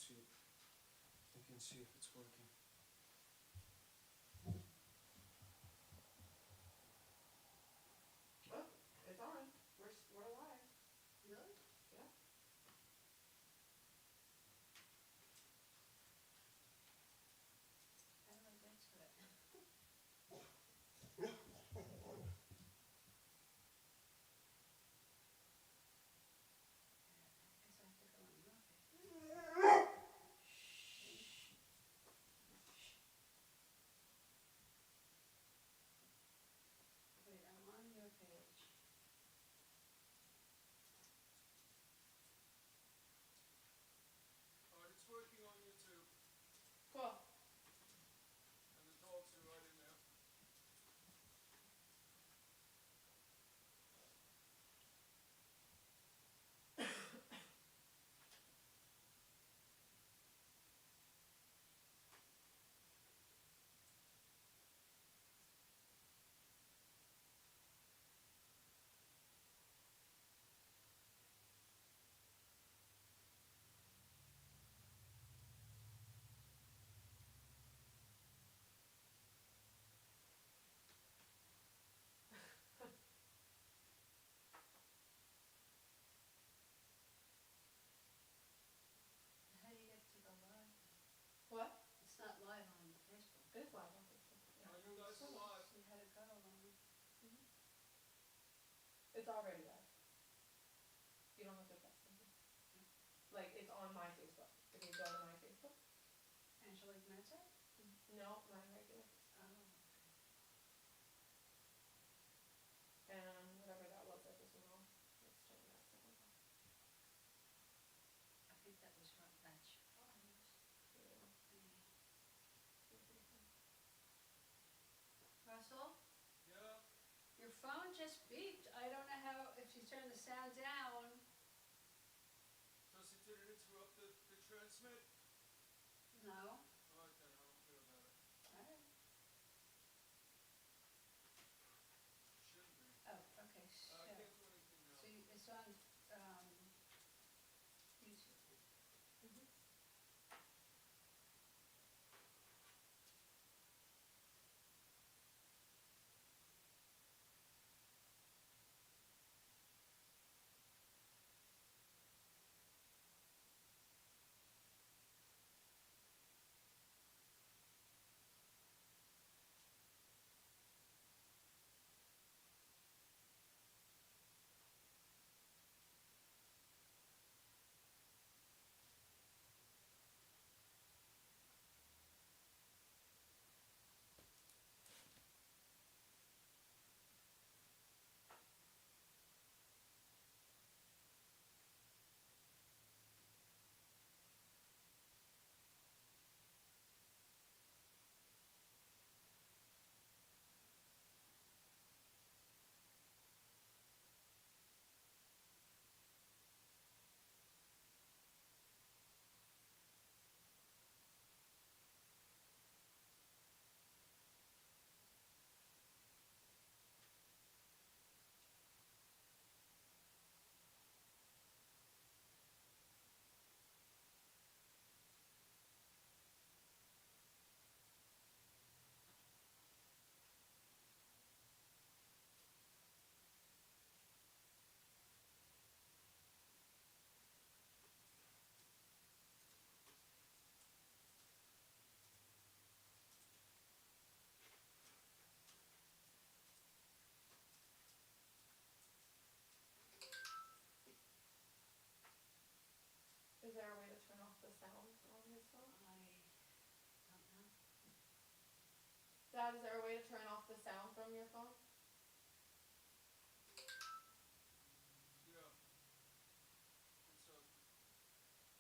YouTube. You can see if it's working. Oh, it's on. We're alive. Really? Yeah. How do I get to it? I guess I have to go on your page. Shh. Wait, I'm on your page. Alright, it's working on YouTube. Cool. And the dogs are right in there. How do you get to go live? What? It's not live on Facebook. It is live on Facebook. Yeah. You guys are live. See how to go on. It's already live. You don't have to press something. Like, it's on my Facebook. If you go to my Facebook. Angelique Meta? No, my regular. Oh, okay. And whatever that was, I just know. Let's turn that sound off. I think that was what batch 5. Yeah. Russell? Yeah. Your phone just beeped. I don't know how, if you turn the sound down. Does it did it interrupt the transmit? No. Alright then, I don't care about it. Alright. Shouldn't be. Oh, okay. I can't do anything now. So it's on YouTube. Is there a way to turn off the sound on his phone? I don't know. Dad, is there a way to turn off the sound from your phone? Yeah. What's up?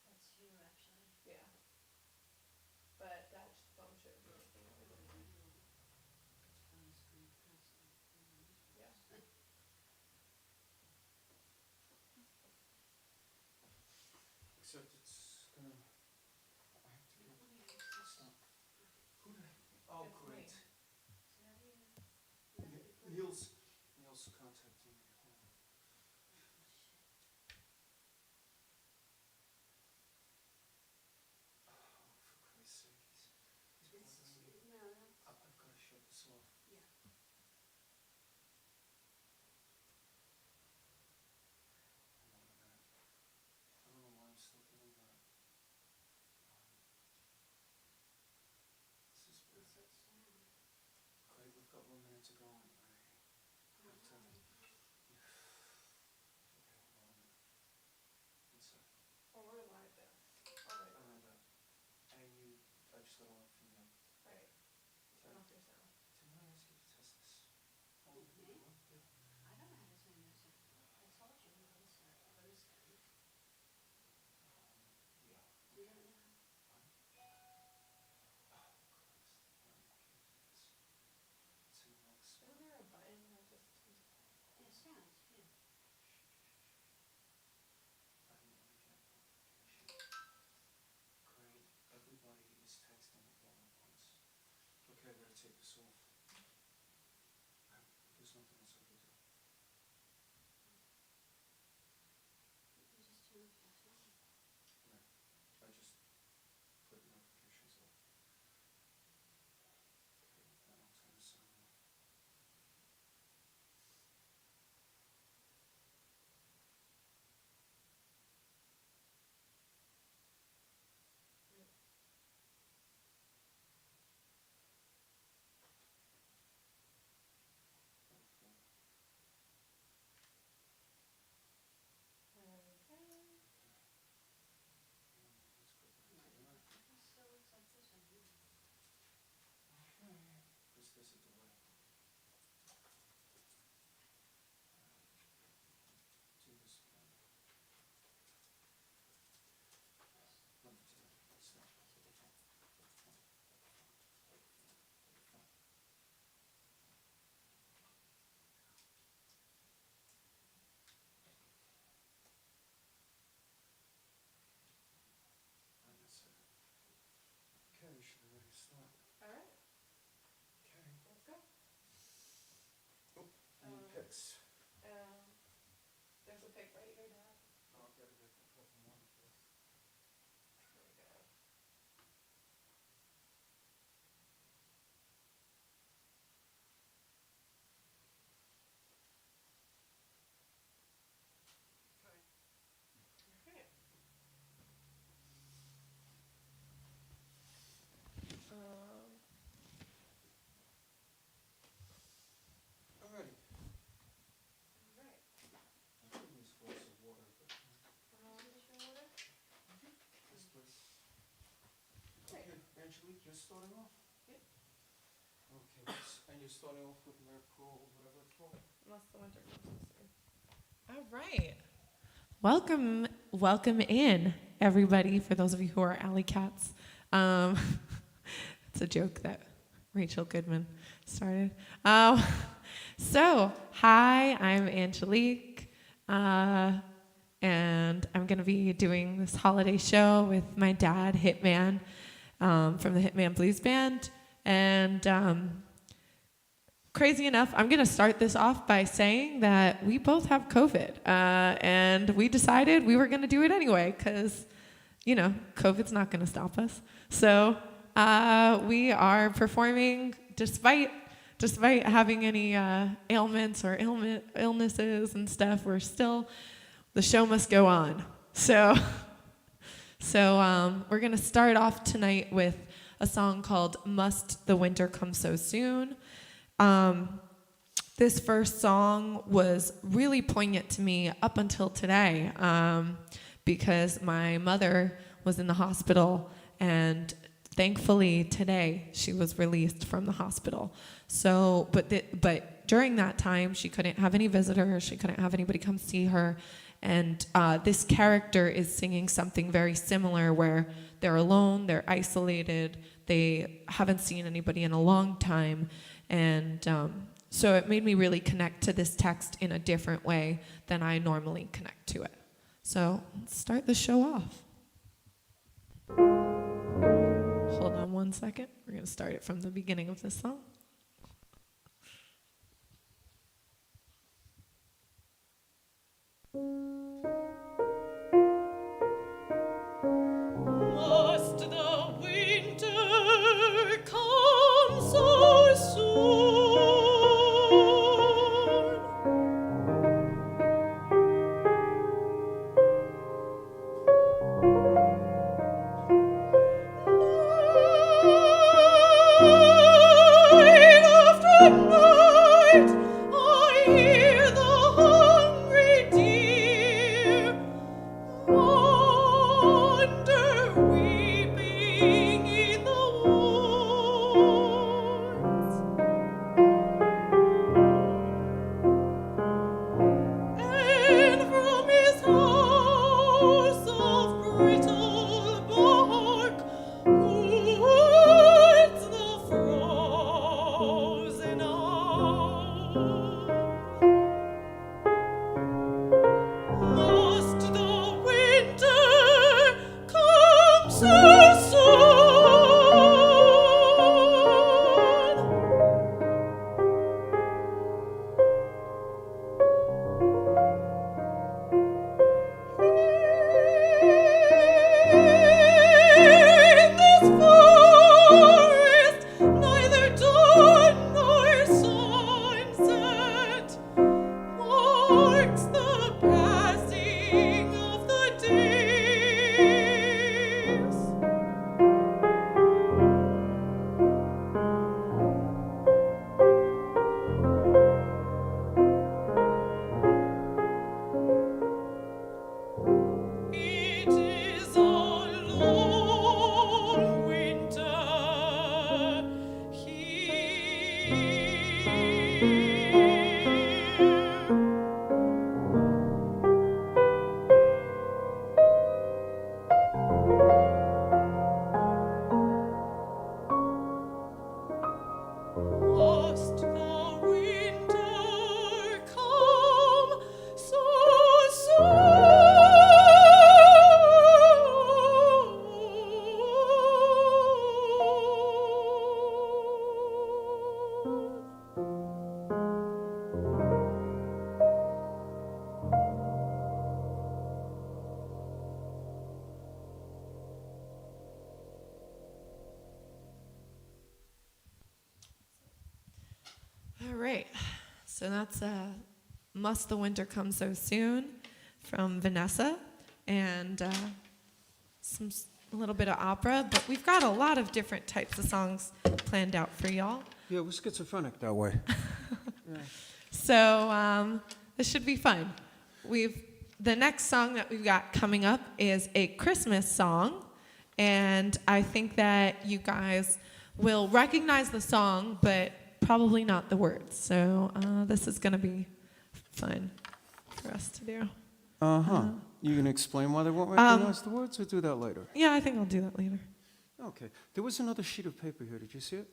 That's you, actually. Yeah. But Dad's phone shouldn't do anything other than that. It's on the screen constantly. Yeah. Except it's gonna... I have to Let get... me fix this. Stop. Who the... Oh, It's great. me. So how do you... got a lot from you. Right. Turn off your sound. Didn't I ask you to test this? Oh, Me? you know? Yeah. I don't know how to turn your sound off. I told you we're gonna start. We're gonna start. Yeah. You don't know how. Oh, Christ. Okay, let's see how it looks. Isn't there a button that just turns it off? Yeah, sound. Yeah. I don't want to get notification. Great. Everybody is texting all at once. Okay, I gotta take this off. There's nothing else I can do. You can just turn off your sound. Right. I just put notifications off. Okay, then I'll turn the sound off. Okay. Okay. Let's go back to that. It still looks like this on here. Okay. Because there's a delay. Do this again. No, it's not. Hold the phone. Hold the phone. Hold the phone. Hold the phone. And that's it. Okay, we should be ready to start. Alright, Okay. let's go. Any picks? There's a pick right here, Dad. I'll get it. I got the one first. There we go. Okay. Okay. I'm ready. Alright. I could use a glass of water, but Just your water. yes, please. Great. Okay, Angelique, you're starting off? Yep. Okay, and you're starting off with Miracle, whatever it's called? Unless the winter comes so soon. All right. Welcome in, everybody, for those of you who are alley cats. It's a joke that Rachel Goodman started. So, hi, I'm Angelique, and I'm going to be doing this holiday show with my dad, Hitman, from the Hitman Blues Band. And crazy enough, I'm going to start this off by saying that we both have COVID, and we decided we were going to do it anyway because, COVID's not going to stop us. So we are performing despite having any ailments or illnesses and stuff. The show must go on. So we're going to start off tonight with a song called Must the Winter Come So Soon. This first song was really poignant to me up until today, because my mother was in the hospital, and thankfully today she was released from the hospital. So, but during that time she couldn't have any visitors, she couldn't have anybody come see her, and this character is singing something very similar where they're alone, they're isolated, they haven't seen anybody in a long time. And so it made me really connect to this text in a different way than I normally connect to it. So let's start the show off. Hold on one second. We're going to start it from the beginning of this song. Must the winter come so soon? Night after night, I hear the hungry deer wander weeping in the All right, so that's Must the Winter Come So Soon from Vanessa, and a little bit of opera, but we've got a lot of different types of songs planned out for y'all. Yeah, we're schizophrenic that way. Yeah. So this should be fun. The next song that we've got coming up is a Christmas song, and I think that you guys will recognize the song, but probably not the words. So this is going to be fun for us to do. You can explain why they won't recognize the words, or do that later? Yeah, I think I'll do that later. Okay. There was another sheet of paper here. Did you see it?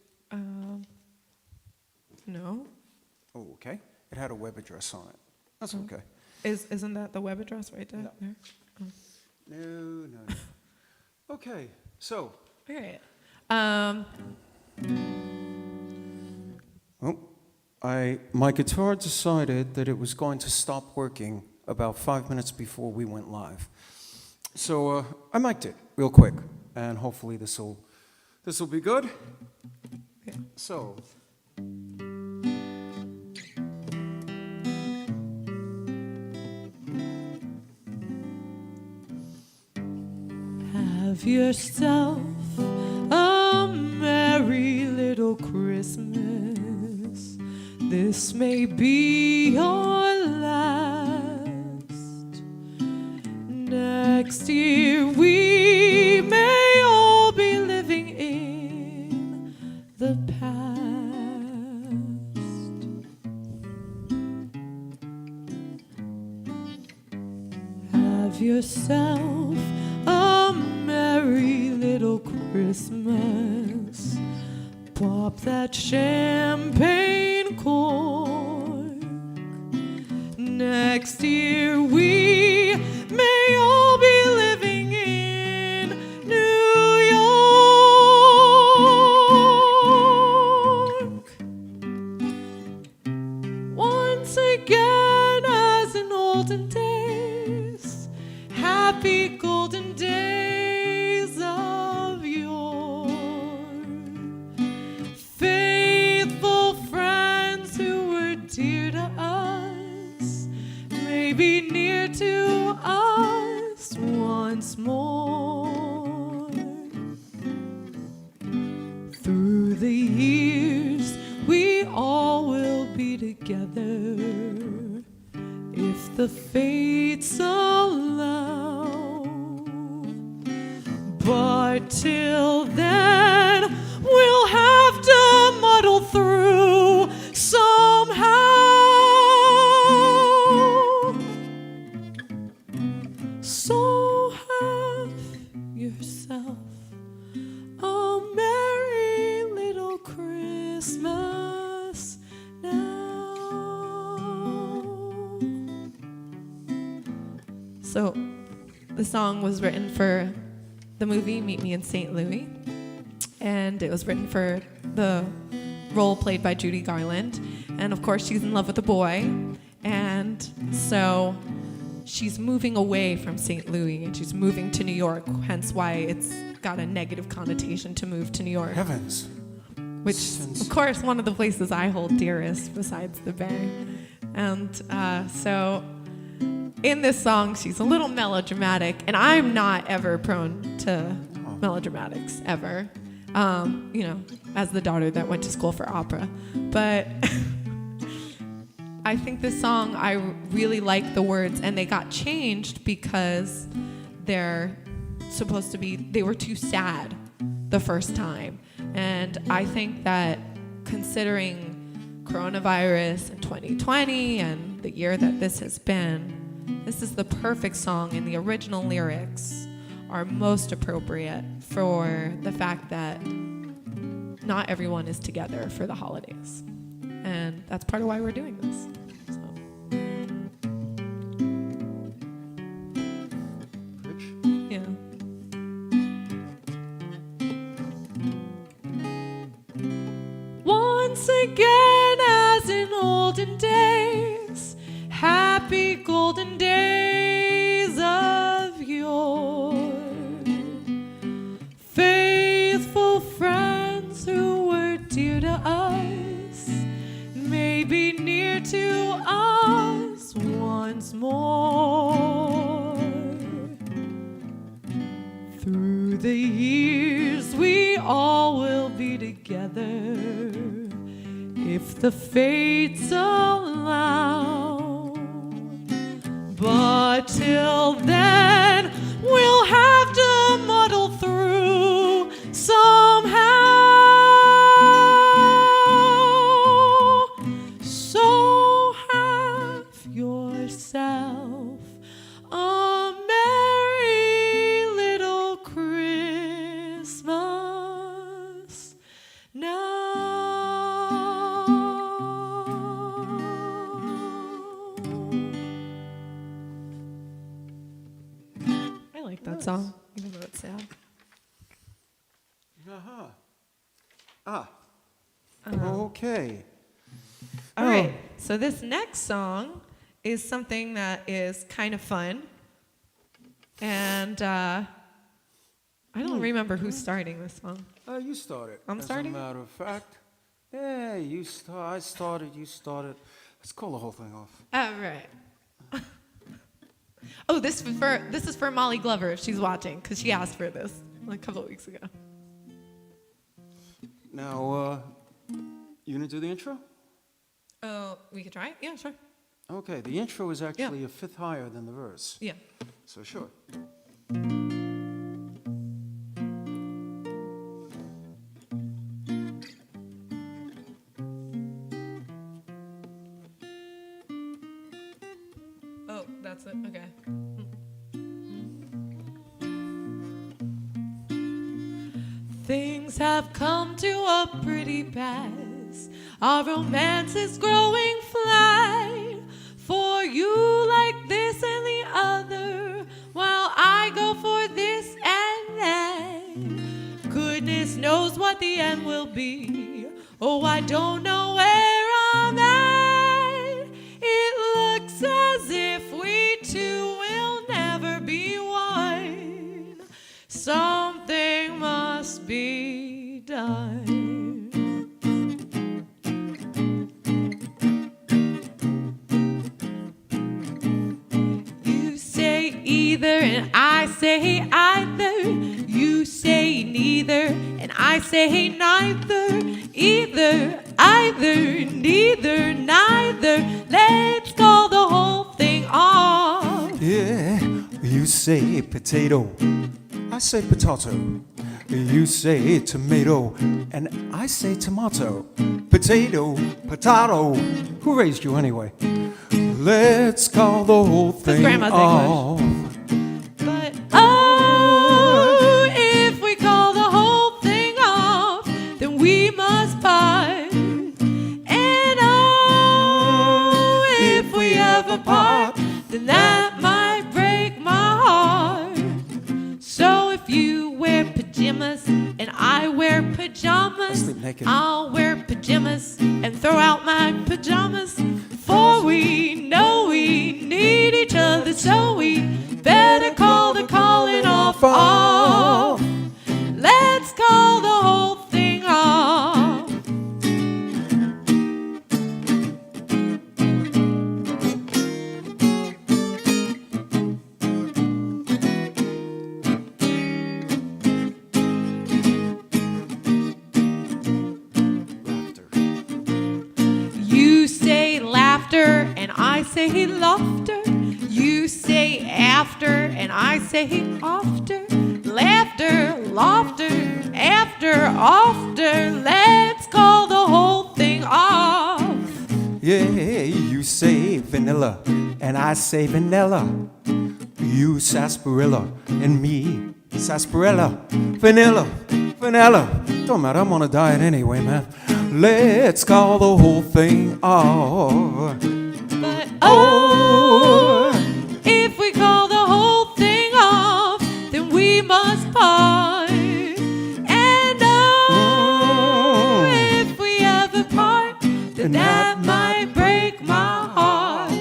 No. Oh, okay. It had a web address on it. That's okay. Isn't that the web address right there? No. There? Oh. No. Okay, so. All right. My guitar decided that it was going to stop working about 5 minutes before we went live. So I mic'd it real quick, and hopefully this'll be good. Okay. So. Have yourself a merry little Christmas. This may be your last. Next year we may all be living in the past. Have yourself a merry little Christmas. Pop that champagne cork. Next year we may all be living in New York. Once again as in olden days, happy golden days of yore. Faithful friends who were dear to us may be near to us once more. Through the years we all will be together if the fates allow. But till then, we'll have to muddle through somehow. So have yourself a merry little Christmas now. So the song was written for the movie Meet Me in St. Louis, and it was written for the role played by Judy Garland. And of course, she's in love with a boy, and so she's moving away from St. Louis, and she's moving to New York, hence why it's got a negative connotation to move to New York. Heavens. Which, of course, one of the places I hold dearest besides the Bay. And so in this song, she's a little melodramatic, and I'm not ever prone to melodramatics, ever. You know, as the daughter that went to school for opera. But I think this song, I really like the words, and they got changed because they're supposed to be, they were too sad the first time. And I think that considering coronavirus and 2020 and the year that this has been, this is the perfect song, and the original lyrics are most appropriate for the fact that not everyone is together for the holidays. And that's part of why we're doing this. So. Rich? Yeah. Once again, as in olden days, happy golden days of yore, faithful friends who were dear to us may be near to us once more. Through the years we all will be together if the fates allow. But till then we'll have to muddle through somehow. So have yourself a merry little Christmas now. I like that song, even though it's sad. Okay. All right, so this next song is something that is kind of fun. And I don't remember who's starting this song. You started. I'm starting? As a matter of fact. Yeah, I started, you started. Let's call the whole thing off. All right. Oh, this is for Molly Glover if she's watching, because she asked for this like a couple of weeks ago. Now, you gonna do the intro? Oh, we could try it? Yeah, sure. Okay, the intro is actually a fifth higher than the verse. Yeah. So sure. Oh, that's it. Okay. Things have come to a pretty pass. Our romance is growing flat. For you like this and the other, while I go for this and that. Goodness knows what the end will be. Oh, I don't know where I'm at. It looks as if we two will never be one. Something must be done. You say either and I say either. You say neither and I say neither. Either, either, neither, neither. Let's call the whole thing off. Yeah, you say potato, I say potato. You say tomato, and I say tomato. Potato, potato. Who raised you anyway? Let's call the whole thing Grandma's off. But oh, if we call the whole thing off, then we must part. And oh, if we ever part, then that might break my heart. So if you wear pajamas and I wear pajamas, Sleep naked. I'll wear pajamas and throw out my pajamas. For we know we need each other, so we better call the calling off. Let's call the whole thing off. You say laughter and I say laughter. You say after and I say after. Laughter, laughter, after, after. Let's call the whole thing off. Yeah, you say vanilla, and I say vanilla. You sarsaparilla, and me sarsaparilla. Vanilla, vanilla. Don't matter, I'm on a diet anyway, man. Let's call the whole thing off. But oh, if we call the whole thing off, then we must part. And oh, if we ever part, then that might break my heart.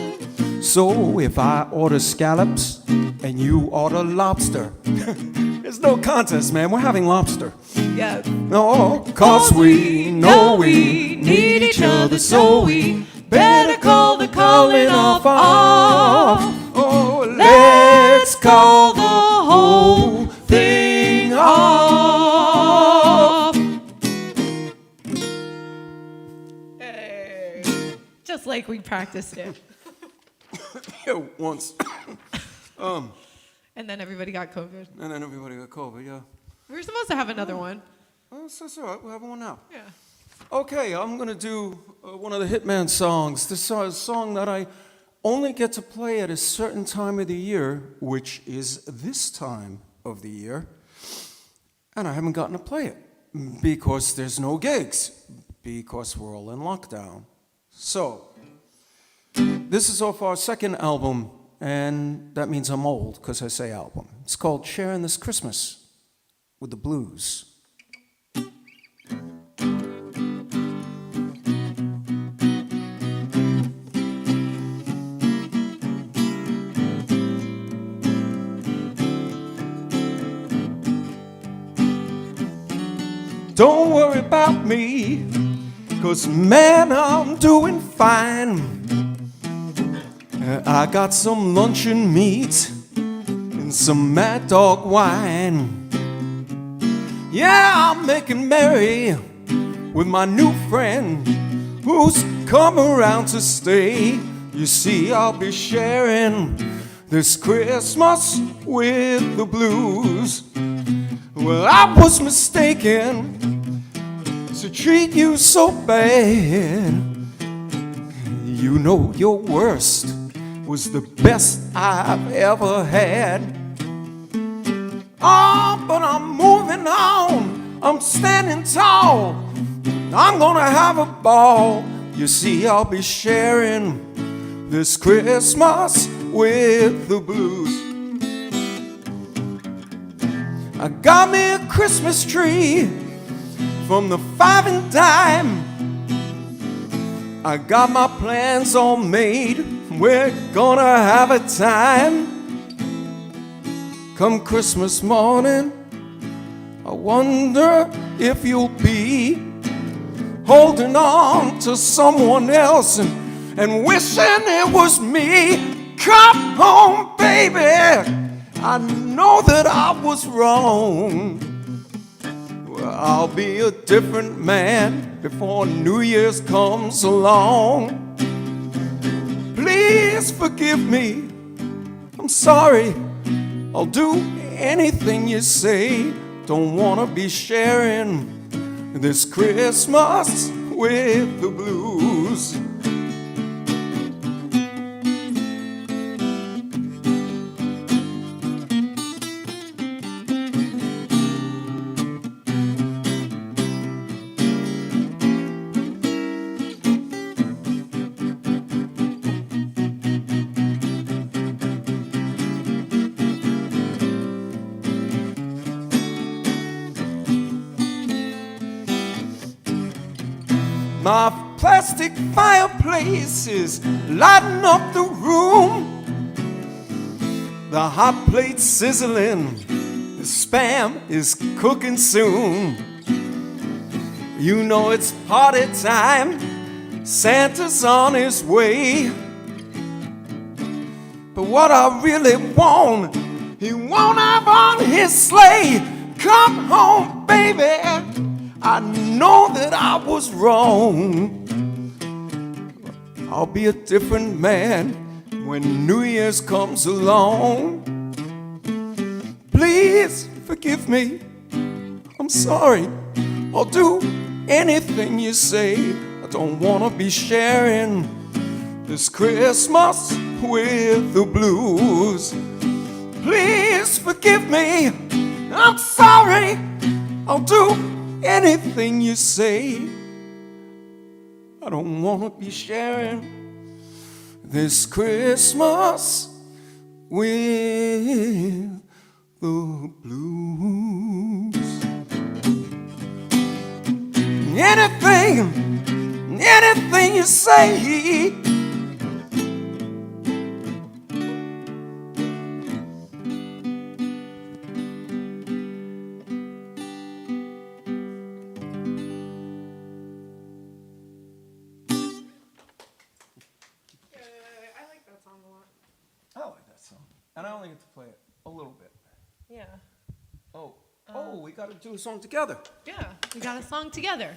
So if I order scallops and you order lobster, there's no contest, man. We're having lobster. Yeah. No, cause we know we need each other, so we better call the calling off. Oh, let's call the whole thing off. Hey. Just like we practiced it. Once. And then everybody got COVID. And then everybody got COVID, yeah. We were supposed to have another one. Oh, so it's all right. We're having one now. Yeah. Okay, I'm going to do one of the Hitman songs. This is a song that I only get to play at a certain time of the year, which is this time of the year. And I haven't gotten to play it because there's no gigs, because we're all in lockdown. So, this is off our second album, and that means I'm old because I say album. It's called Sharing This Christmas with the Blues. Don't worry about me, 'cause man, I'm doing fine. I got some luncheon meat and some Mad Dog wine. Yeah, I'm making merry with my new friend who's come around to stay. You see, I'll be sharing this Christmas with the blues. Well, I was mistaken to treat you so bad. You know your worst was the best I've ever had. Oh, but I'm moving on, I'm standing tall, I'm gonna have a ball. You see, I'll be sharing this Christmas with the blues. I got me a Christmas tree from the 5 and dime. I got my plans all made, we're gonna have a time. Come Christmas morning, I wonder if you'll be holding on to someone else and wishing it was me. Come home, baby, I know that I was wrong. Well, I'll be a different man before New Year's comes along. Please forgive me, I'm sorry, I'll do anything you say. Don't wanna be sharing this Christmas with the blues. My plastic fireplace is lighting up the room. The hot plate's sizzling, the spam is cooking soon. You know it's party time, Santa's on his way. But what I really want, he won't have on his sleigh. Come home, baby, I know that I was wrong. I'll be a different man when New Year's comes along. Please forgive me, I'm sorry, I'll do anything you say. I don't wanna be sharing this Christmas with the blues. Please forgive me, I'm sorry, I'll do anything you say. I don't wanna be sharing this Christmas with the blues. Anything you say. I like that song. And I only get to play it a little bit. Yeah. Oh, we got to do a song together. Yeah, we got a song together.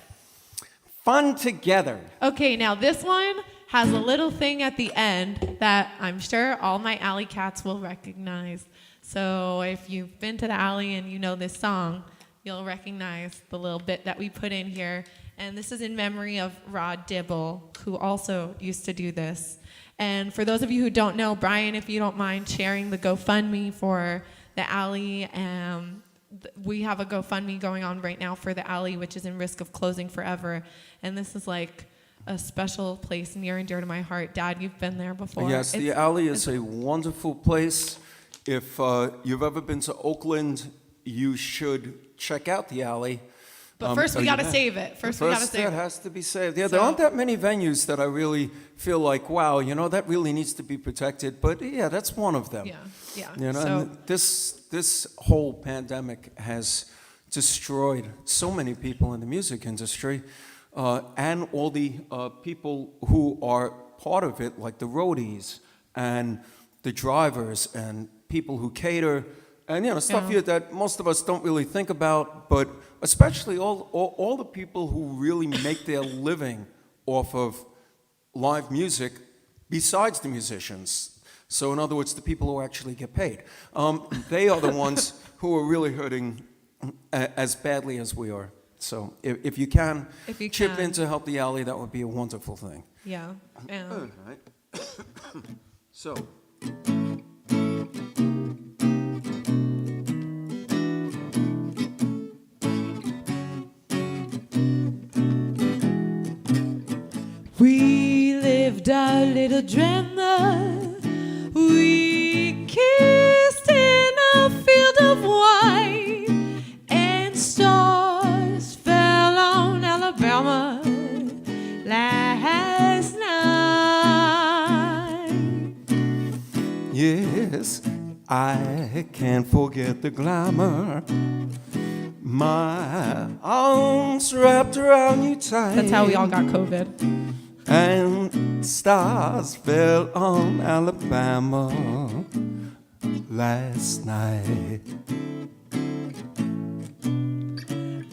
Fun together. Okay, now this one has a little thing at the end that I'm sure all my alley cats will recognize. So if you've been to the alley and you know this song, you'll recognize the little bit that we put in here. And this is in memory of Rod Dibble, who also used to do this. And for those of you who don't know, Brian, if you don't mind sharing the GoFundMe for the alley, we have a GoFundMe going on right now for the alley, which is in risk of closing forever. And this is like a special place near and dear to my heart. Dad, you've been there before. Yes, the alley is a wonderful place. If you've ever been to Oakland, you should check out the alley. But first, we got to save it. First, we got to save that it. has to be saved. Yeah, there aren't that many venues that I really feel like, wow, that really needs to be protected. But yeah, that's one of them. Yeah. And this whole pandemic has destroyed so many people in the music industry, and all the people who are part of it, like the roadies and the drivers and people who cater. And stuff here that most of us don't really think about, but especially all the people who really make their living off of live music besides the musicians. So in other words, the people who actually get paid. They are the ones who are really hurting as badly as we are. So if you can chip in to help the alley, that would be a wonderful thing. Yeah. All right. So... We lived our little drama. We kissed in a field of wine, and stars fell on Alabama last night. Yes, I can't forget the glamour. My arms wrapped around you tight. That's how we all got COVID. And stars fell on Alabama last night.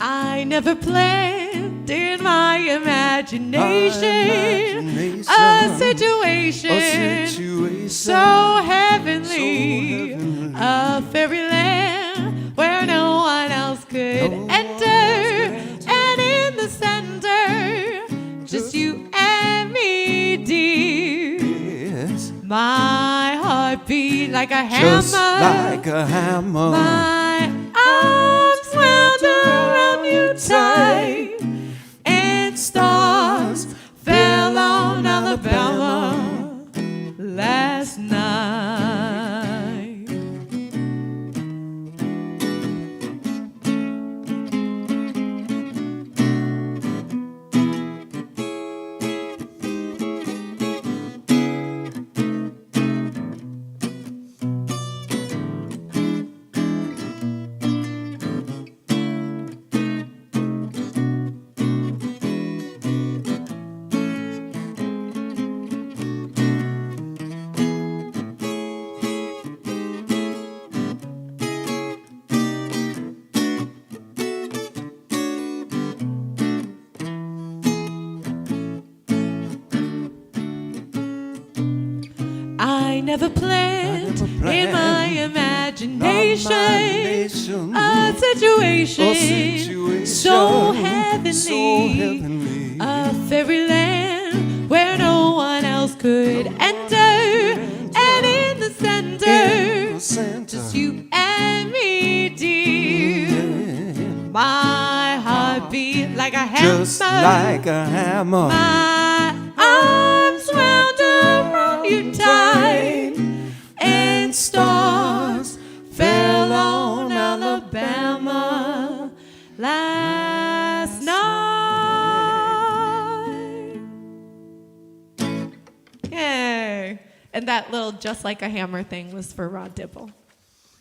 I never planned in my imagination a situation so heavenly, a fairyland where no one else could enter, and in the center, just you and me, dear. Yes. My heart beat like a hammer. Just like a hammer. My arms wound around you tight, and stars fell on Alabama last night. never planned in my imagination a situation so heavenly, a fairyland where no one else could enter, and in the center, just you and me, dear. My heart beat like a hammer, just like a hammer. my arms wound around you tight, and stars fell on Alabama last night. Yay. And that little just like a hammer thing was for Rod Dibble.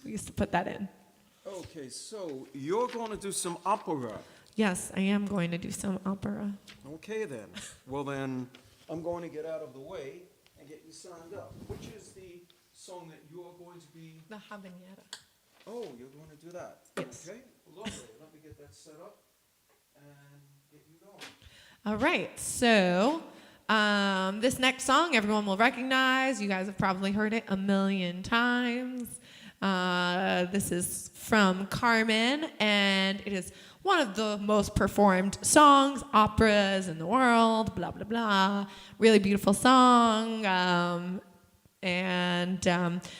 We used to put that in. Okay, so you're going to do some opera. Yes, I am going to do some opera. Okay, then. Well, then, I'm going to get out of the way and get you signed up. Which is the song that you are going to be... The habanera. Oh, you're going to do that? Yes. Okay, lovely. Let me get that set up and get you going. All right, so this next song everyone will recognize. You guys have probably heard it a million times. This is from Carmen, and it is one of the most performed songs, operas in the world, blah, blah, blah. Really beautiful song.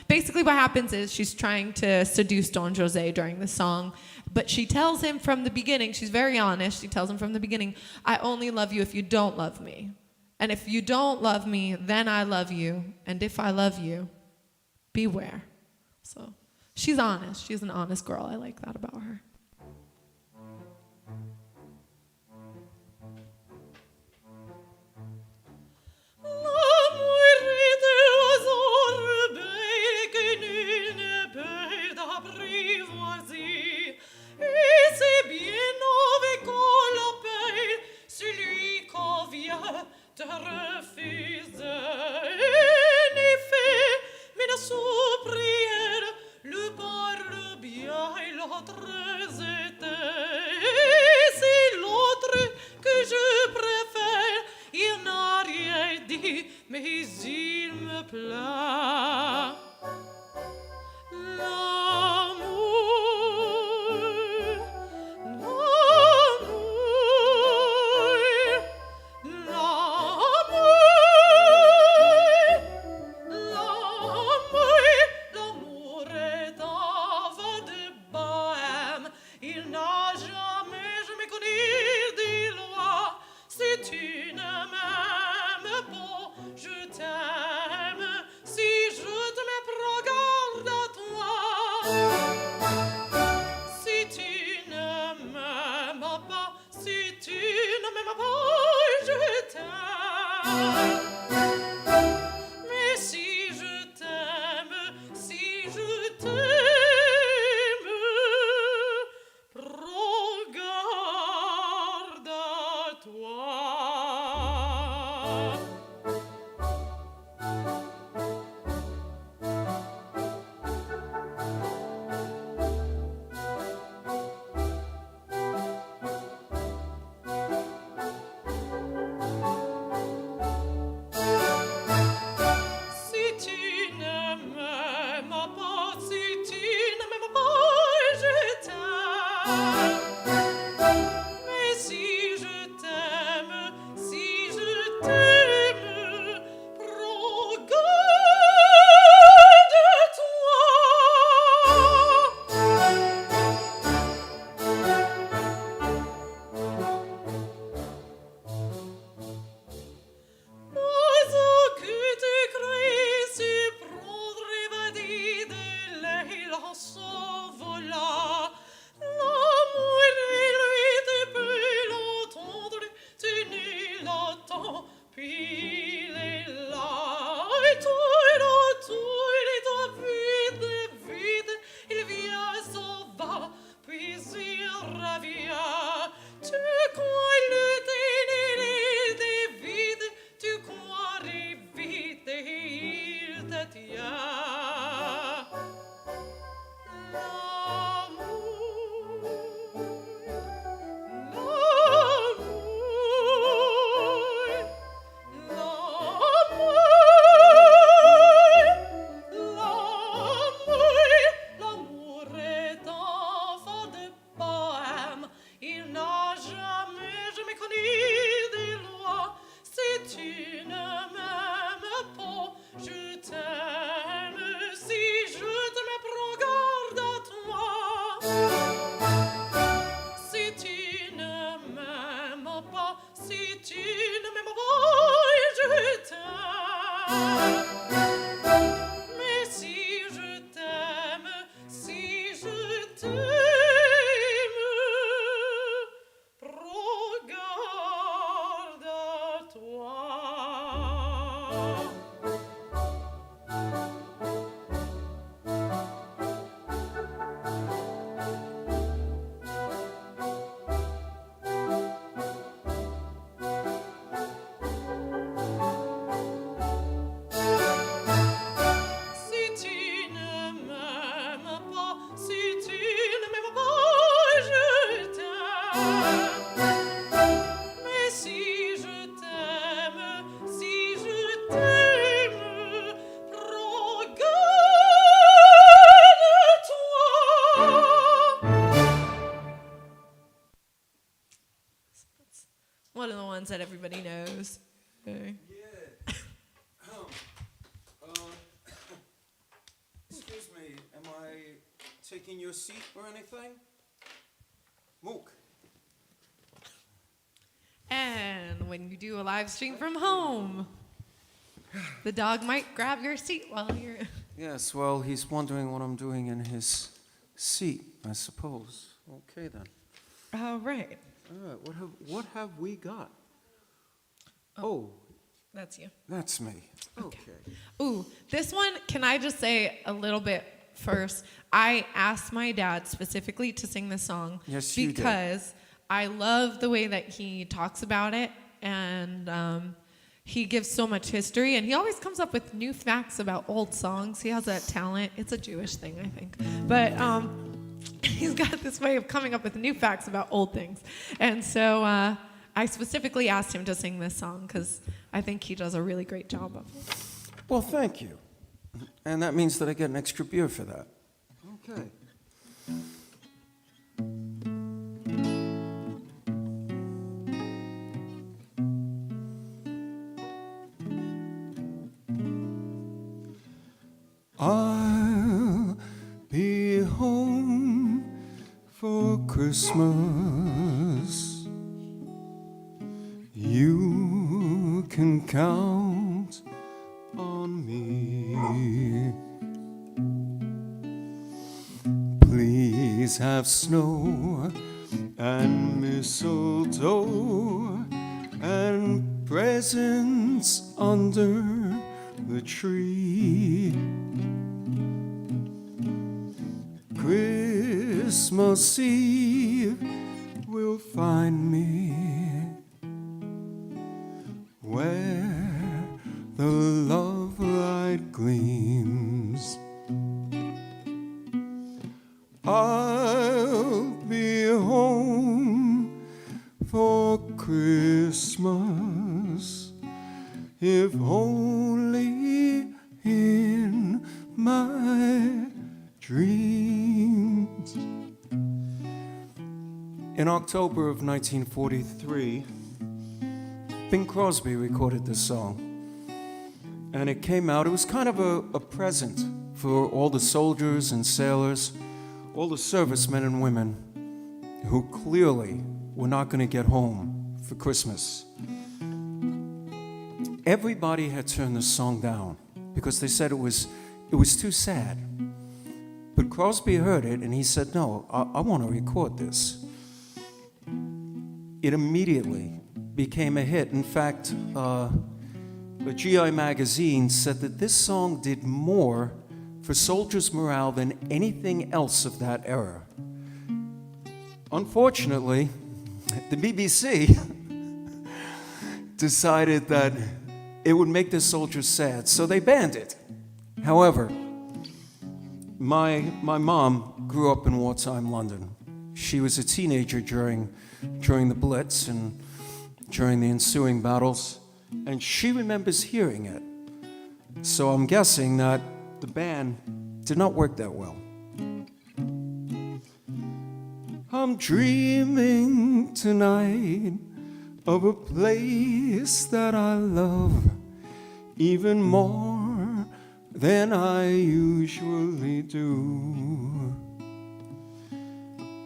Basically what happens is she's trying to seduce Don Jose during the song, but she tells him from the beginning, she's very honest, she tells him from the beginning, I only love you if you don't love me. And if you don't love me, then I love you. And if I love you, beware. So she's honest. She's an honest girl. I like that about her. te refuser. En effet, mais dans sous prière, le parle bien et l'autre était. C'est l'autre que je préfère, il n'a rien dit, mais il me plaît. one of the ones that everybody knows. Okay. Yeah. Excuse me, am I taking your seat or anything? Mook. And when you do a live stream from home, the dog might grab your seat while you're... Yes, well, he's wondering what I'm doing in his seat, I suppose. Okay, then. Oh, right. All right, what have we got? Oh, That's you. that's me. Okay. Ooh, this one, can I just say a little bit first? I asked my dad specifically to sing this song. Yes, you did. Because I love the way that he talks about it, and he gives so much history, and he always comes up with new facts about old songs. He has that talent. It's a Jewish thing, I think. But he's got this way of coming up with new facts about old things. And so I specifically asked him to sing this song because I think he does a really great job of it. Well, thank you. And that means that I get an extra beer for that. Okay. I'll be home for Christmas. You can count on me. Please have snow and mistletoe and presents under the tree. Christmas Eve will find me where the love light gleams. I'll be home for Christmas, if only in my dreams. In October of 1943, Bing Crosby recorded this song, and it came out, it was kind of a present for all the soldiers and sailors, all the servicemen and women who clearly were not going to get home for Christmas. Everybody had turned the song down because they said it was too sad. But Crosby heard it and he said, no, I want to record this. It immediately became a hit. In fact, a GI magazine said that this song did more for soldiers' morale than anything else of that era. Unfortunately, the BBC decided that it would make the soldiers sad, so they banned it. However, my mom grew up in wartime London. She was a teenager during the Blitz and during the ensuing battles, and she remembers hearing it. So I'm guessing that the ban did not work that well. I'm dreaming tonight of a place that I love even more than I usually do.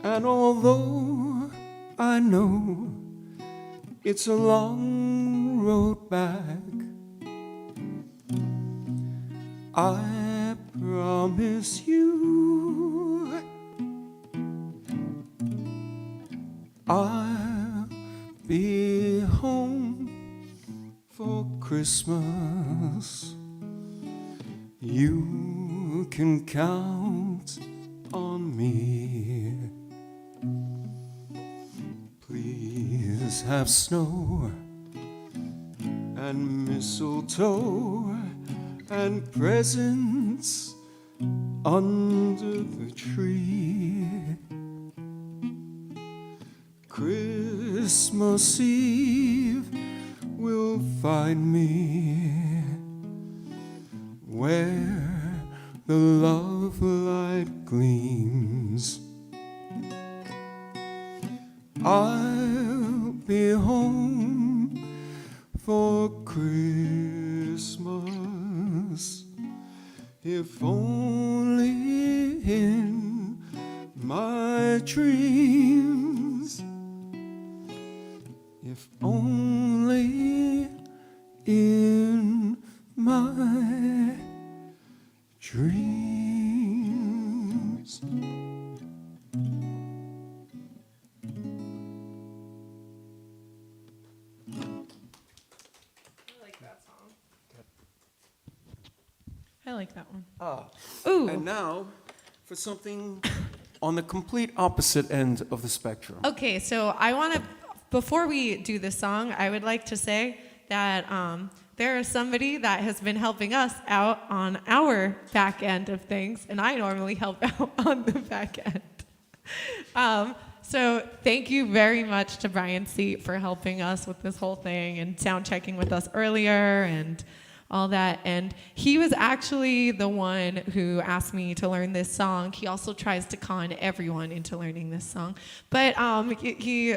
And although I know it's a long road back, I promise you I'll be home for Christmas. You can count on me. Please have snow and mistletoe and presents under the tree. Christmas Eve will find me where the love light gleams. I'll be home my dreams, if only in my dreams. I like that one. Ah. Ooh. And now for something on the complete opposite end of the spectrum. Okay, so I want to, before we do this song, I would like to say that there is somebody that has been helping us out on our back end of things, and I normally help out on the back end. So thank you very much to Brian Seat for helping us with this whole thing and sound checking with us earlier and all that. And he was actually the one who asked me to learn this song. He also tries to con everyone into learning this song. But he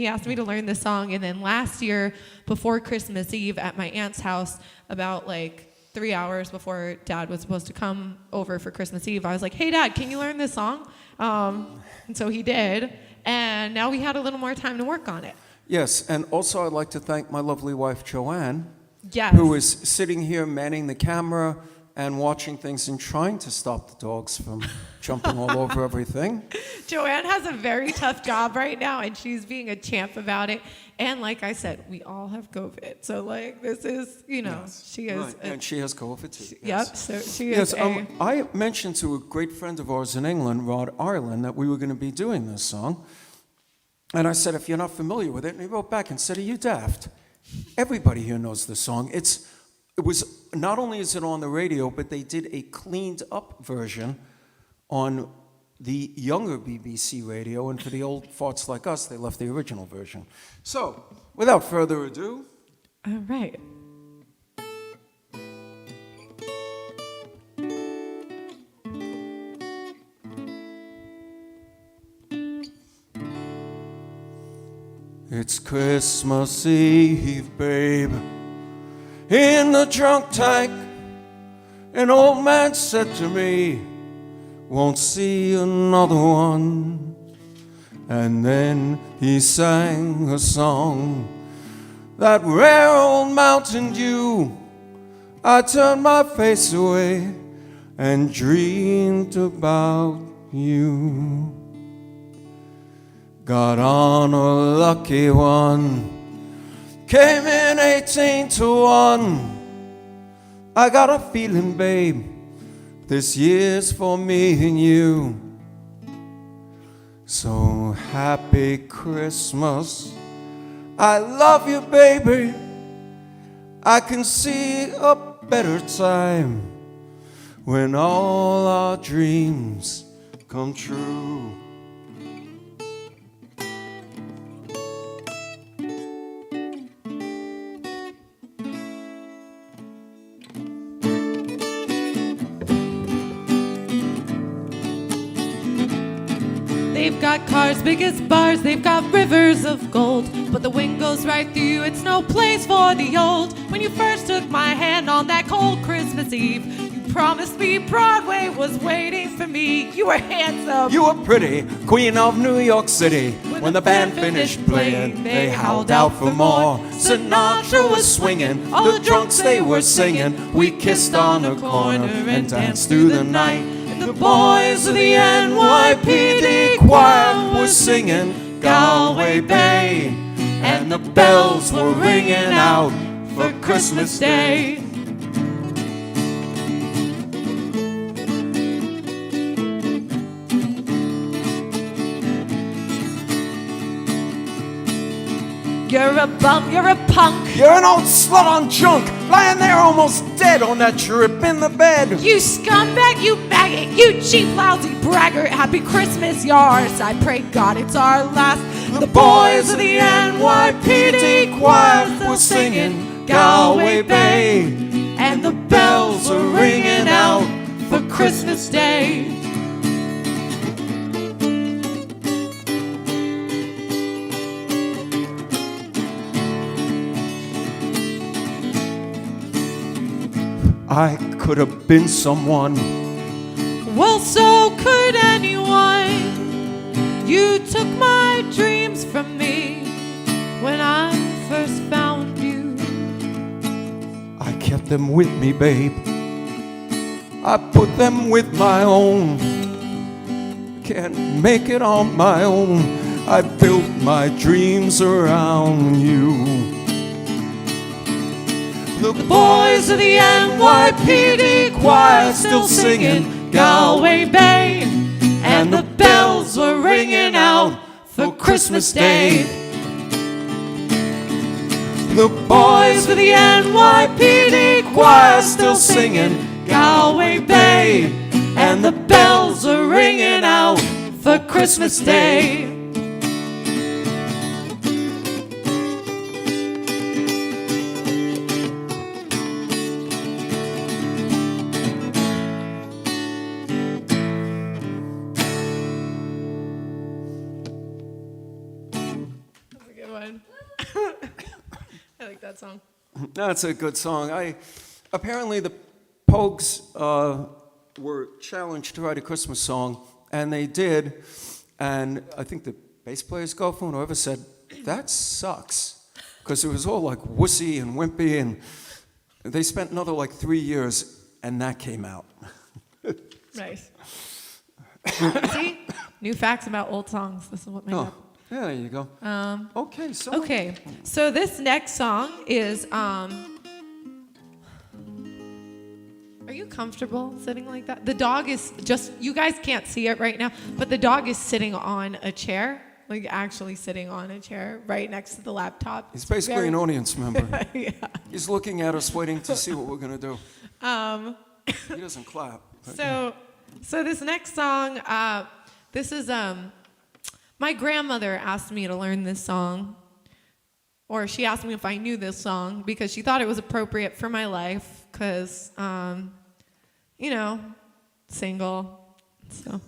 asked me to learn this song, and then last year, before Christmas Eve at my aunt's house, about like 3 hours before Dad was supposed to come over for Christmas Eve, I was like, hey, Dad, can you learn this song? And so he did, and now we had a little more time to work on it. Yes, and also I'd like to thank my lovely wife, Joanne, Yes. who is sitting here manning the camera and watching things and trying to stop the dogs from jumping all over everything. Joanne has a very tough job right now, and she's being a champ about it. And like I said, we all have COVID. So, like, this is, you know, she is. Right, and she has COVID too. Yep, so she Yes, is a... I mentioned to a great friend of ours in England, Rod Ireland, that we were going to be doing this song. And I said, if you're not familiar with it, and he wrote back and said, are you daft? Everybody here knows the song. It was not only is it on the radio, but they did a cleaned up version on the younger BBC radio, and for the old farts like us, they left the original version. So, without further ado, All right. it's Christmas Eve, babe. In the drunk tank, an old man said to me, won't see another one. And then he sang a song, that rare old Mountain Dew. I turned my face away and dreamed about you. Got on a lucky one, came in 18 to 1. I got a feeling, babe, this year's for me and you. So happy Christmas, I love you, baby. I can see a better time when all our dreams come true. They've got cars big as bars, they've got rivers of gold, but the wind goes right through you, it's no place for the old. When you first took my hand on that cold Christmas Eve, you promised me Broadway was waiting for me. You were handsome. You were pretty, queen of New York City. When the band finished playing, they howled out for more. Sinatra was swinging, all the drunks they were singing. We kissed on the corner and danced through the night. The boys of the NYPD choir were singing Galway Bay, and the bells were ringing out for Christmas Day. You're a bum, you're a punk. You're an old slut on junk, lying there almost dead on that trip in the bed. You scumbag, you maggot, you cheap, lousy braggart. Happy Christmas, yours. I pray God it's our last. The boys of the NYPD choir were singing Galway Bay, and the bells were ringing out for Christmas Day. I could have been someone. Well, so could anyone. You took my dreams from me when I first found you. I kept them with me, babe. I put them with my own. Can't make it on my own. I built my dreams around you. The Boys of the NYPD choir still singing Galway Bay, and the bells were ringing out for Christmas Day. The Boys of the NYPD choir still singing Galway Bay, and the bells are ringing out for Christmas Day. That's a good one. I like that song. That's a good song. Apparently the Pogues were challenged to write a Christmas song, and they did. And I think the bass player's girlfriend, whoever said, that sucks. Because it was all like wussy and wimpy, and they spent another like 3 years, and that came out. Nice. See? New facts about old songs. This is what made up. Yeah, there you go. Okay, so... Okay, so this next song is, are you comfortable sitting like that? The dog is just, you guys can't see it right now, but the dog is sitting on a chair, like actually sitting on a chair right next to the laptop. He's basically an audience member. Yeah. He's looking at us, waiting to see what we're going to do. He doesn't clap. So this next song, this is, my grandmother asked me to learn this song, or she asked me if I knew this song because she thought it was appropriate for my life because, you know, single. So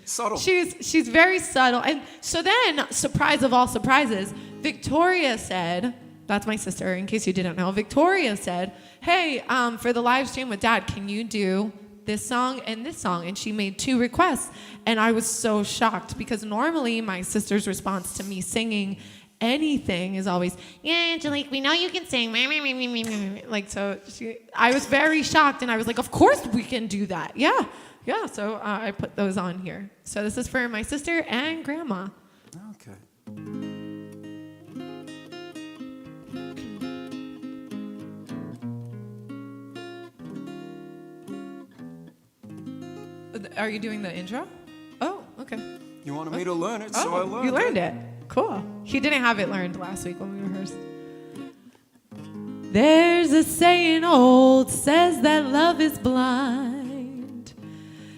Subtle. she's very subtle. And so then, surprise of all surprises, Victoria said, that's my sister, in case you didn't know, Victoria said, hey, for the live stream with Dad, can you do this song and this song? And she made 2 requests, and I was so shocked because normally my sister's response to me singing anything is always, yeah, Angelique, we know you can sing. Like, so I was very shocked, and I was like, of course we can do that. Yeah. So I put those on here. So this is for my sister and grandma. Okay. Are you doing the intro? Oh, okay. You wanted me to learn it, so I learned it. You learned it. Cool. He didn't have it learned last week when we rehearsed. There's a saying old says that love is blind.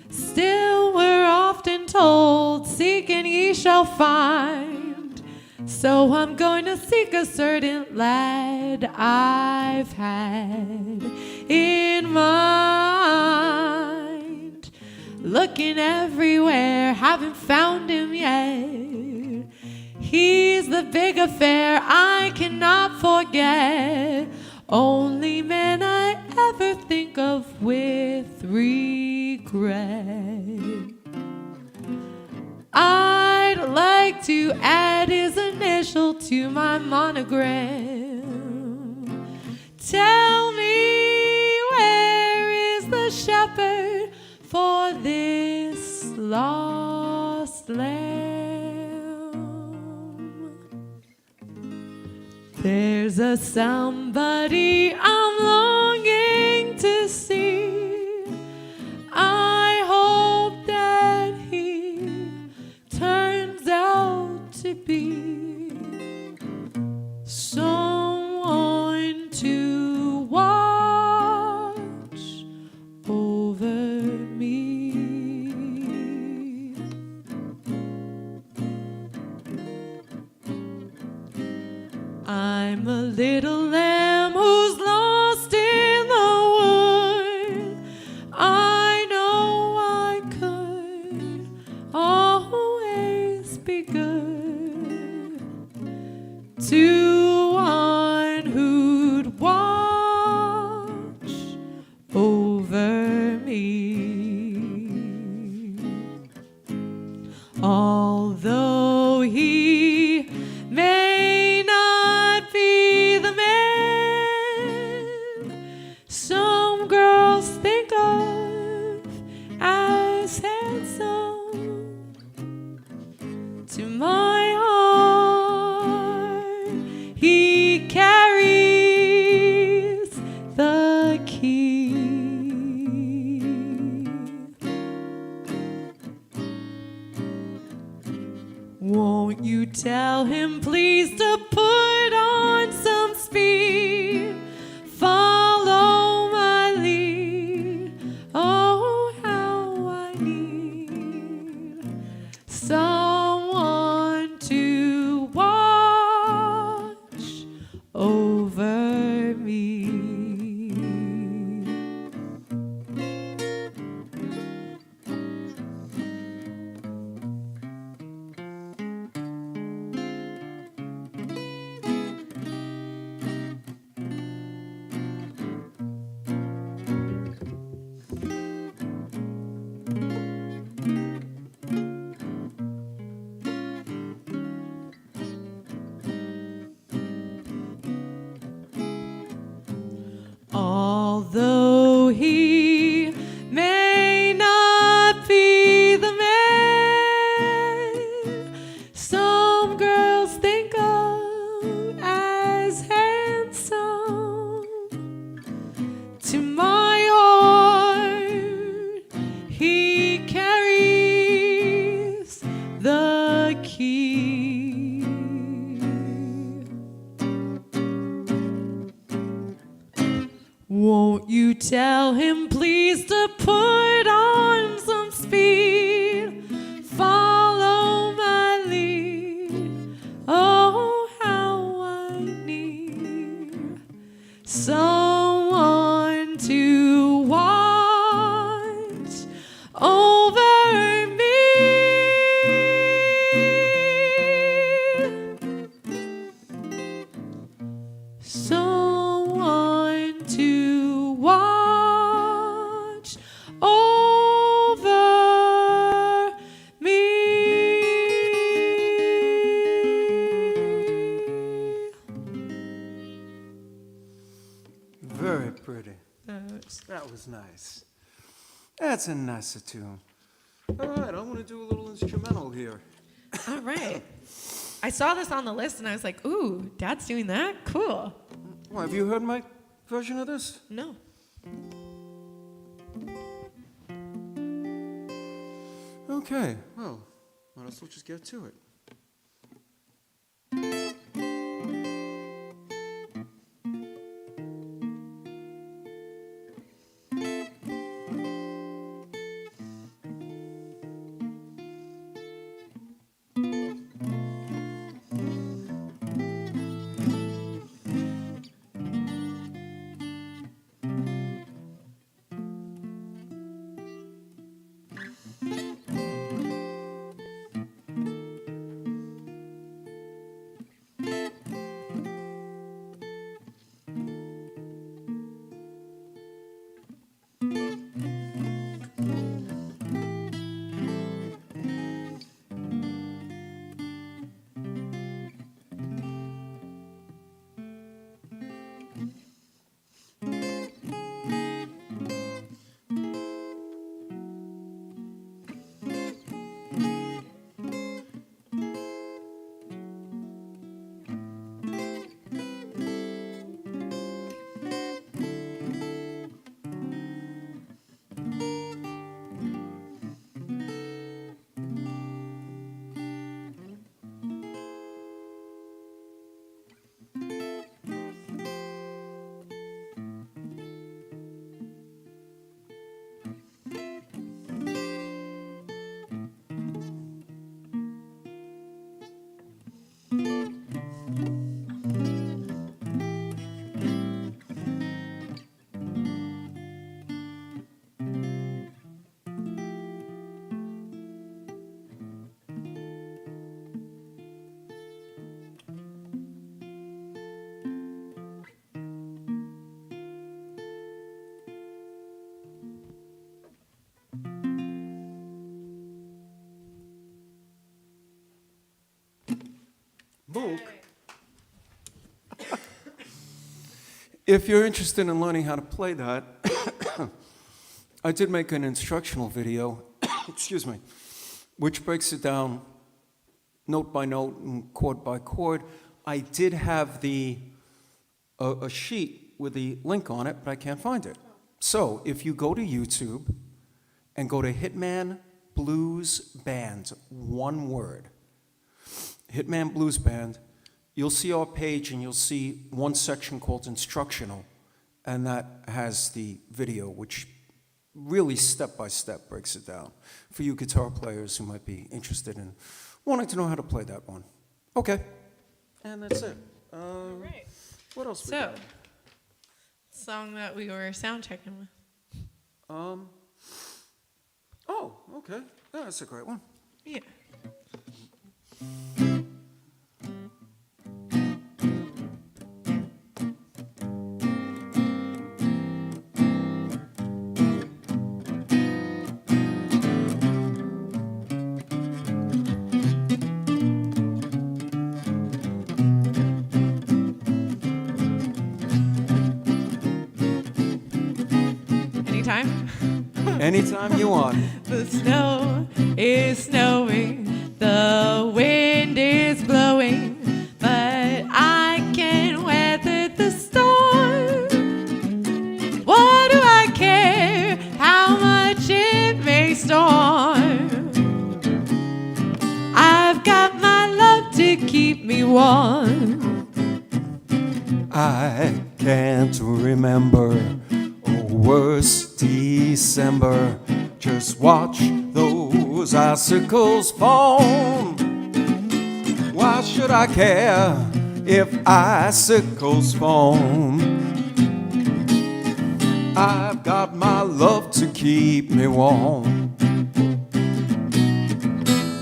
Still we're often told, seek and ye shall find. So I'm going to seek a certain lad I've had in mind. Looking everywhere, haven't found him yet. He's the big affair I cannot forget. Only man I ever think of with regret. I'd like to add his initial to my monogram. Tell me, where is the shepherd for this lost lamb? There's a somebody I'm longing to see. I hope that he turns out to be someone to watch over me. I'm a little lamb who's lost in the wood. I know I could always be good to one who'd watch over me. Although he may not be the man some girls think of as handsome, to my heart he carries the key. Won't you tell him please to put on some speed, follow my lead? Oh, how I need someone to watch over me. Although he may not be the man some girls think of as handsome, to my heart he carries the key. Won't you tell him please to put on some speed, follow my lead? Oh, how I need someone to watch over me. Someone to watch over me. Very pretty. That was nice. That's a nicer tune. All right, I'm going to do a little instrumental here. All right. I saw this on the list and I was like, ooh, Dad's doing that? Cool. Well, have you heard my version of this? No. Okay, well, might as well just get to it. book. If you're interested in learning how to play that, I did make an instructional video, excuse me, which breaks it down note by note and chord by chord. I did have a sheet with the link on it, but I can't find it. So if you go to YouTube and go to Hitman Blues Band, one word, Hitman Blues Band, you'll see our page and you'll see one section called instructional, and that has the video, which really step by step breaks it down for you guitar players who might be interested in wanting to know how to play that one. Okay, and that's it. All right. What else? So, song that we were sound checking with. Oh, okay. Yeah, that's a great one. Yeah. Anytime? Anytime you want. The snow is snowing, the wind is blowing, but I can weather the storm. What do I care how much it may storm? I've got my love to keep me warm. I can't remember a worse December. Just watch those icicles fall. Why should I care if icicles fall? I've got my love to keep me warm.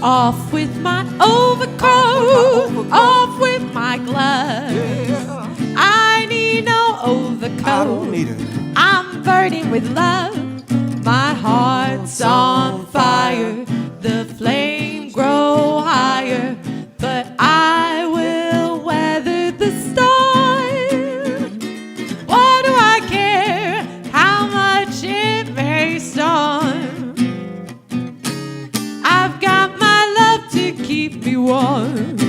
Off with my overcoat, off with my gloves. Yeah. I need no overcoat. I don't need it. I'm burning with love. My heart's on fire. The flame grow higher, but I will weather the storm. What do I care how much it may storm? I've got my love to keep me warm.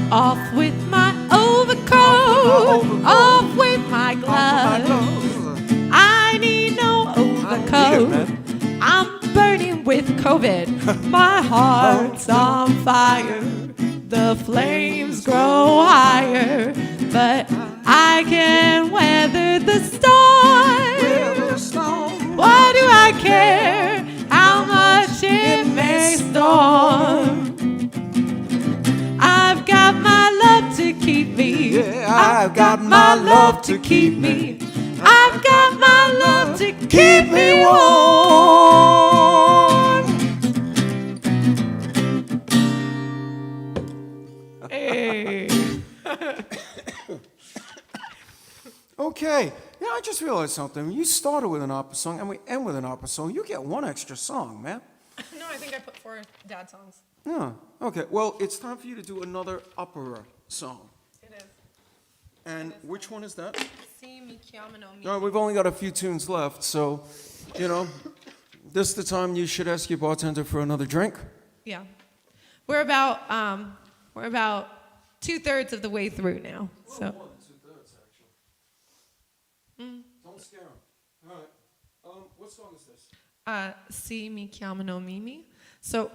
Off with my overcoat, off with my gloves. I need no overcoat. I'm burning with COVID. My heart's on fire. The flames grow higher, but I can weather the storm. What do I care how much it may storm? I've got my love to keep me. I've got my love to keep me. I've got my love to keep me warm. Hey. Okay. Yeah, I just realized something. You started with an opera song and we end with an opera song. You get one extra song, man. No, I think I put 4 dad songs. Yeah. Okay. Well, it's time for you to do another opera song. It is. And which one is that? Si mi chiamano mi. All right, we've only got a few tunes left, so, you know, this is the time you should ask your bartender for another drink. Yeah. We're about 2/3 of the way through now. So. More than 2/3, actually. Don't scare him. All right. What song is this? Si mi chiamano Mimi. So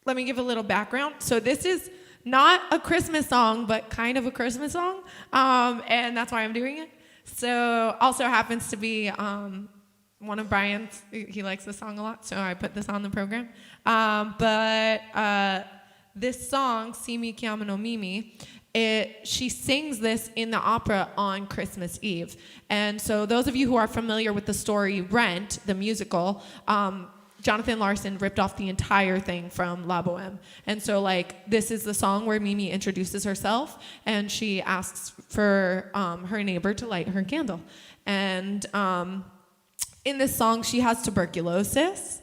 let me give a little background. So this is not a Christmas song, but kind of a Christmas song, and that's why I'm doing it. So also happens to be one of Brian's. He likes this song a lot, so I put this on the program. But this song, Si mi chiamano Mimi, she sings this in the opera on Christmas Eve. And so those of you who are familiar with the story Rent, the musical, Jonathan Larson ripped off the entire thing from La Boheme. And so, like, this is the song where Mimi introduces herself, and she asks for her neighbor to light her candle. And in this song, she has tuberculosis.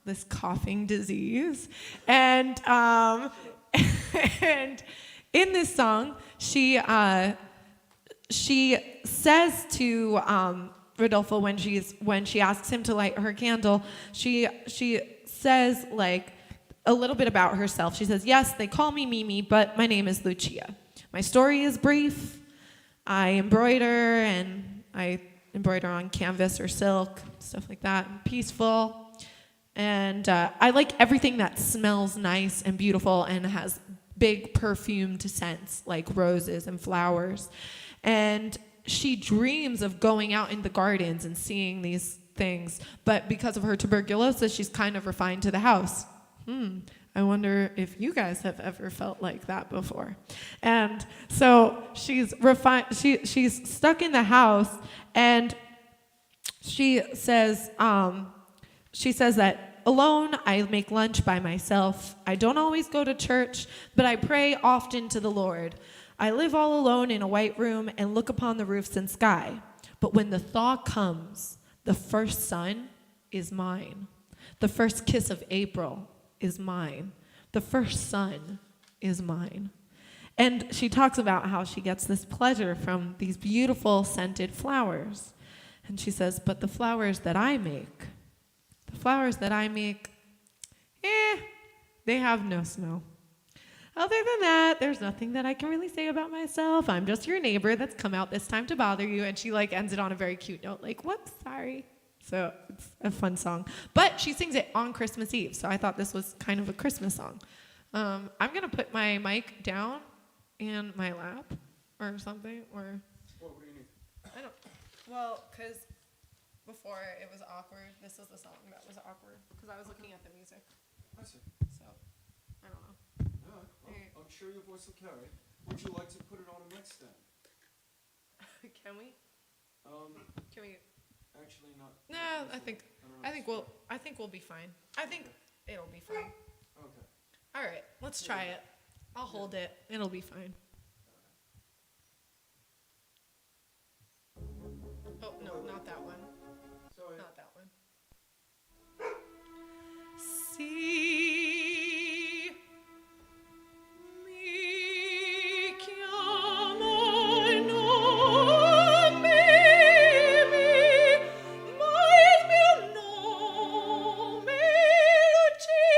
This coughing disease. And and in this song, she says to Rodolfo when she asks him to light her candle, she says like a little bit about herself. She says, "Yes, they call me Mimi, but my name is Lucia. My story is brief. I embroider on canvas or silk, stuff like that. I'm peaceful. And I like everything that smells nice and beautiful and has big perfumed scents like roses and flowers. And she dreams of going out in the gardens and seeing these things. But because of her tuberculosis, she's kind of refined to the house. I wonder if you guys have ever felt like that before." And so she's refined. She's stuck in the house, and she says that alone, I make lunch by myself. I don't always go to church, but I pray often to the Lord. I live all alone in a white room and look upon the roofs and sky. But when the thaw comes, the first sun is mine. The first kiss of April is mine. The first sun is mine. And she talks about how she gets this pleasure from these beautiful scented flowers. And she says, but the flowers that I make, they have no smell. Other than that, there's nothing that I can really say about myself. I'm just your neighbor that's come out this time to bother you. And she like ends it on a very cute note, like, whoops, sorry. So it's a fun song. But she sings it on Christmas Eve, so I thought this was kind of a Christmas song. I'm going to put my mic down in my lap or something, or... What do you need? I don't... Well, because before it was awkward. This is the song that was awkward, because I was looking at the music. I see. So, I don't know. Yeah, I'm sure your voice will carry. Would you like to put it on a mic stand? Can we? Can we... Actually, not. No, I think we'll be fine. I think it'll be fine. Okay. All right, let's try it. I'll hold it. It'll be fine. Oh, no, not that one. Sorry. Not that one. See mi chiamo il nome, ma il mio nome Lucia.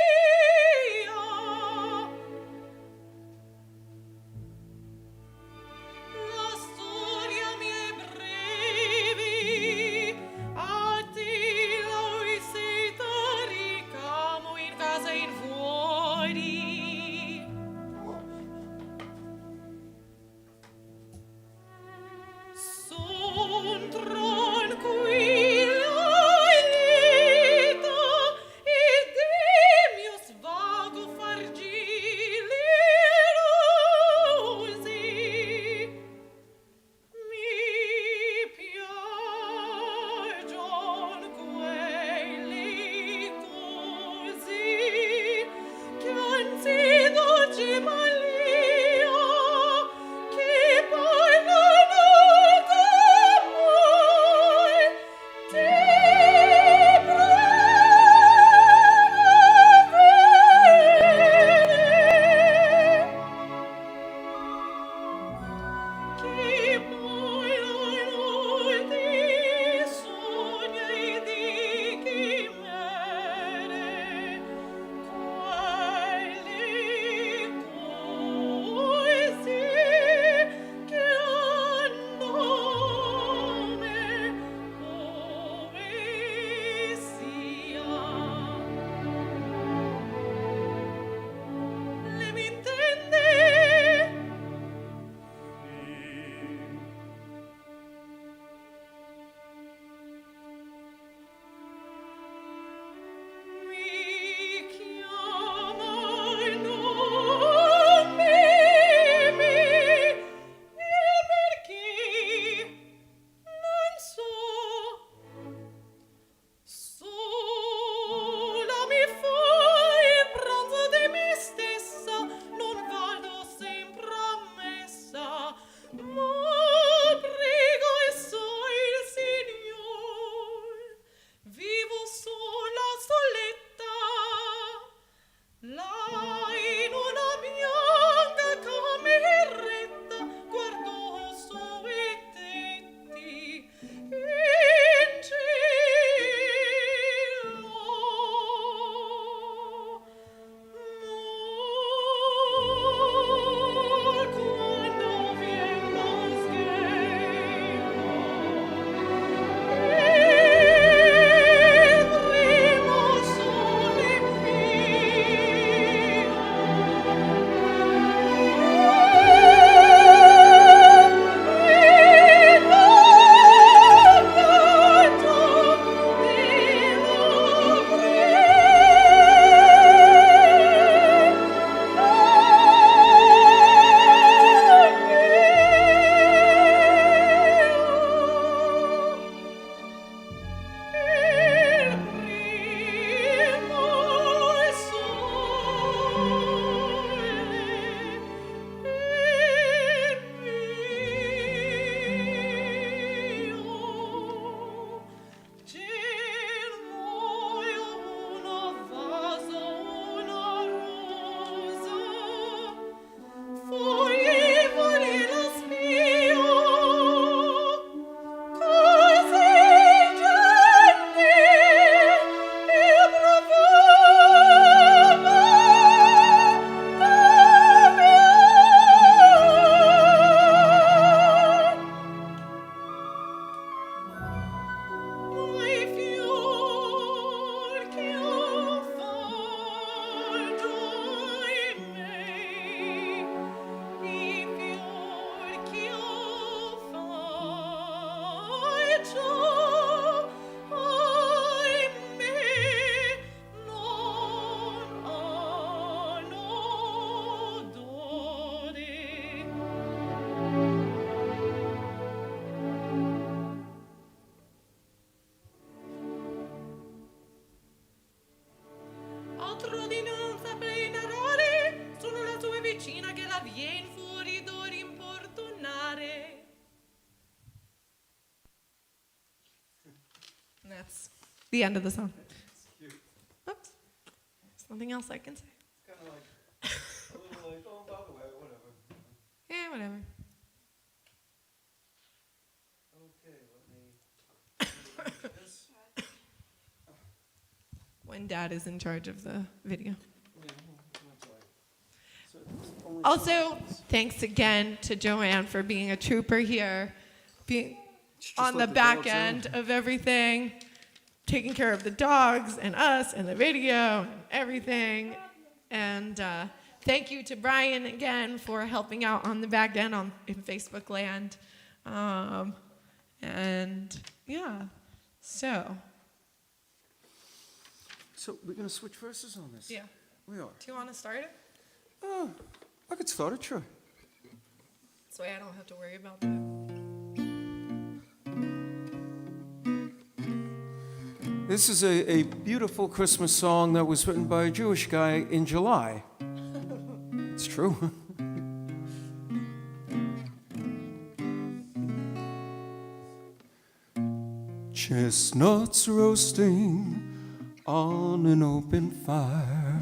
that's the end of the song. Oops. There's nothing else I can say. Kind of like a little like, oh, by the way, whatever. Yeah, whatever. Okay, let me. This. When Dad is in charge of the video. Yeah, that's right. So it's only Also, thanks again to Joanne for being a trooper here, being Just on let the the back dogs in. end of everything, taking care of the dogs and us and the video and everything. And thank you to Brian again for helping out on the back end in Facebook land. And yeah, so. So we're gonna switch verses on this. Yeah. We are. Do you want to start it? I could start it, sure. This way I don't have to worry about that. This is a beautiful Christmas song that was written by a Jewish guy in July. It's true. Chestnuts roasting on an open fire,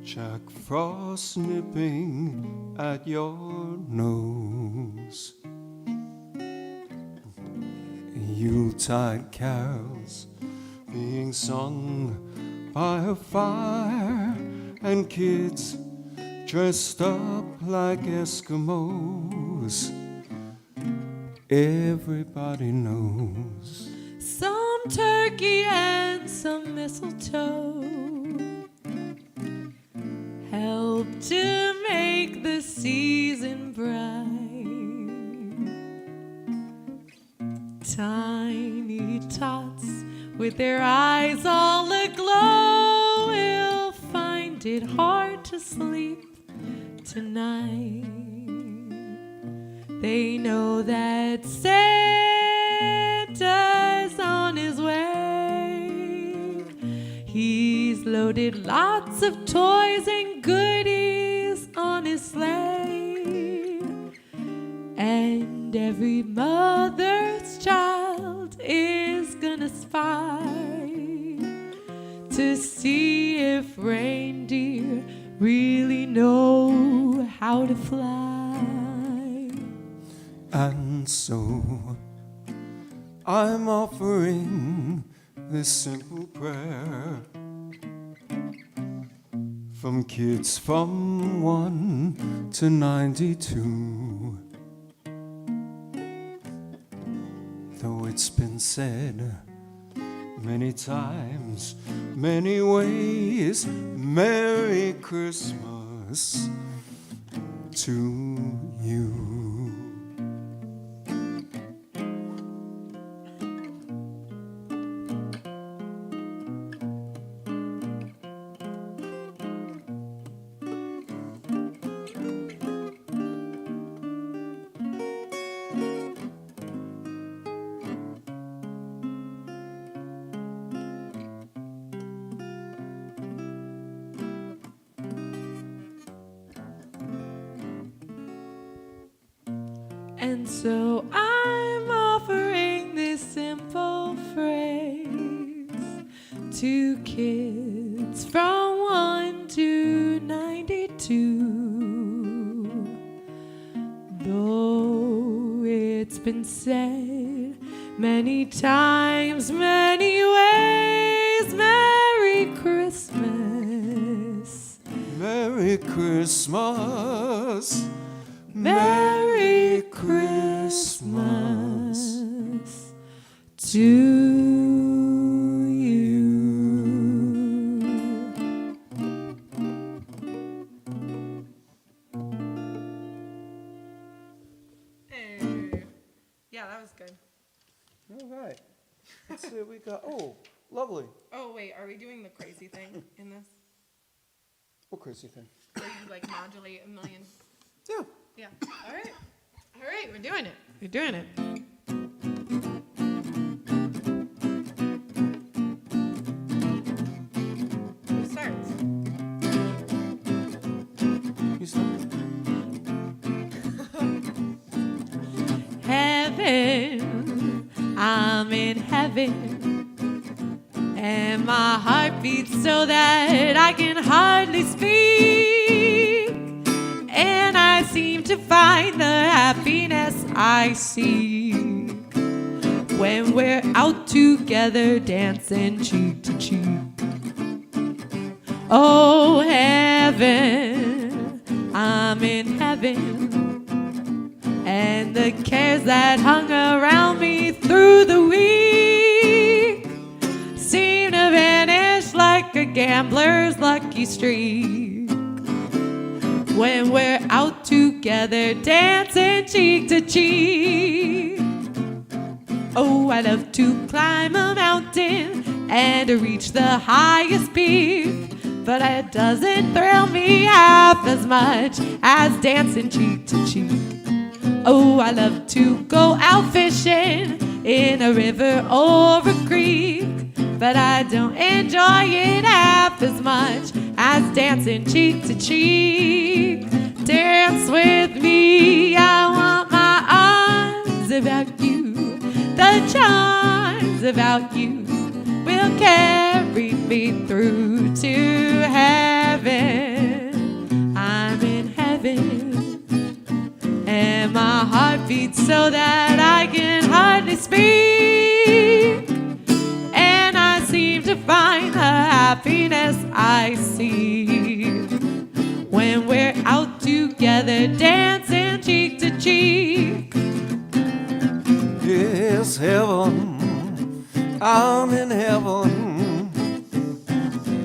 Jack Frost nipping at your nose, Yuletide carols being sung by a fire, and kids dressed up like Eskimos. Everybody knows. Some turkey and some mistletoe help to make the season bright. Tiny tots with their eyes all aglow will find it hard to sleep tonight. They know that Santa's on his way. He's loaded lots of toys and goodies on his sleigh. And every mother's child is gonna spy to see if reindeer really know how to fly. And so I'm offering this simple prayer from kids from 1 to 92. Though it's been said many times, many ways, Merry Christmas to you. And so I'm offering this simple phrase to kids from 1 to 92. Though it's been said many times, many ways, Merry Christmas. Merry Christmas. Merry Christmas to you. Hey. Yeah, that was good. All right. Let's see what we got. Oh, lovely. Oh, wait, are we doing the crazy thing in this? What crazy thing? Where you like modulate a million? Yeah. Yeah. All right. All right, we're doing it. We're doing it. Who starts? You start. Heaven, I'm in heaven, and my heart beats so that I can hardly speak, and I seem to find the happiness I seek when we're out together dancing cheek to cheek. Oh, heaven, I'm in heaven, and the cares that hung around me through the week seem to vanish like a gambler's lucky streak when we're out together dancing cheek to cheek. Oh, I love to climb a mountain and to reach the highest peak, but it doesn't thrill me half as much as dancing cheek to cheek. Oh, I love to go out fishing in a river or a creek, but I don't enjoy it half as much as dancing cheek to cheek. Dance with me, I want my arms about you. The charms about you will carry me through to heaven. I'm in heaven, and my heart beats so that I can hardly speak, and I seem to find the happiness I seek when we're out together dancing cheek to cheek. Yes, heaven, I'm in heaven,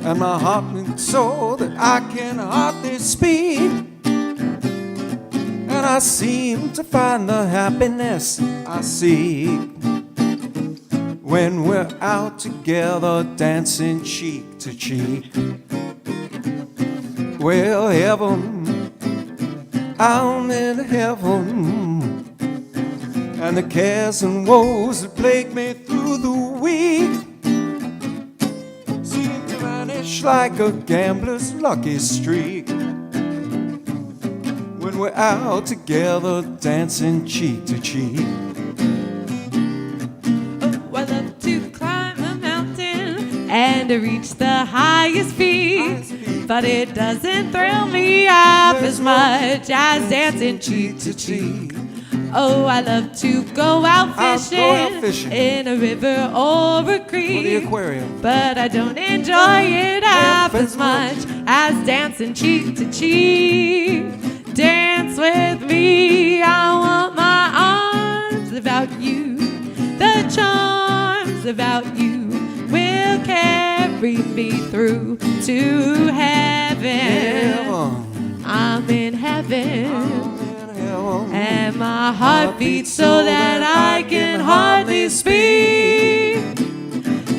and my heart beats so that I can hardly speak, and I seem to find the happiness I seek when we're out together dancing cheek to cheek. Well, heaven, I'm in heaven, and the cares and woes that plague me through the week seem to vanish like a gambler's lucky streak when we're out together dancing cheek to cheek. Oh, I love to climb a mountain and to reach the highest peak, but it doesn't thrill me half as much as dancing cheek to cheek. Oh, I love to go out fishing in a river or a creek, Or the aquarium, but I don't enjoy it half as much as dancing cheek to cheek. Dance with me, I want my arms about you. The charms about you will carry me through to heaven. I'm in heaven, and my heart beats so that I can hardly speak,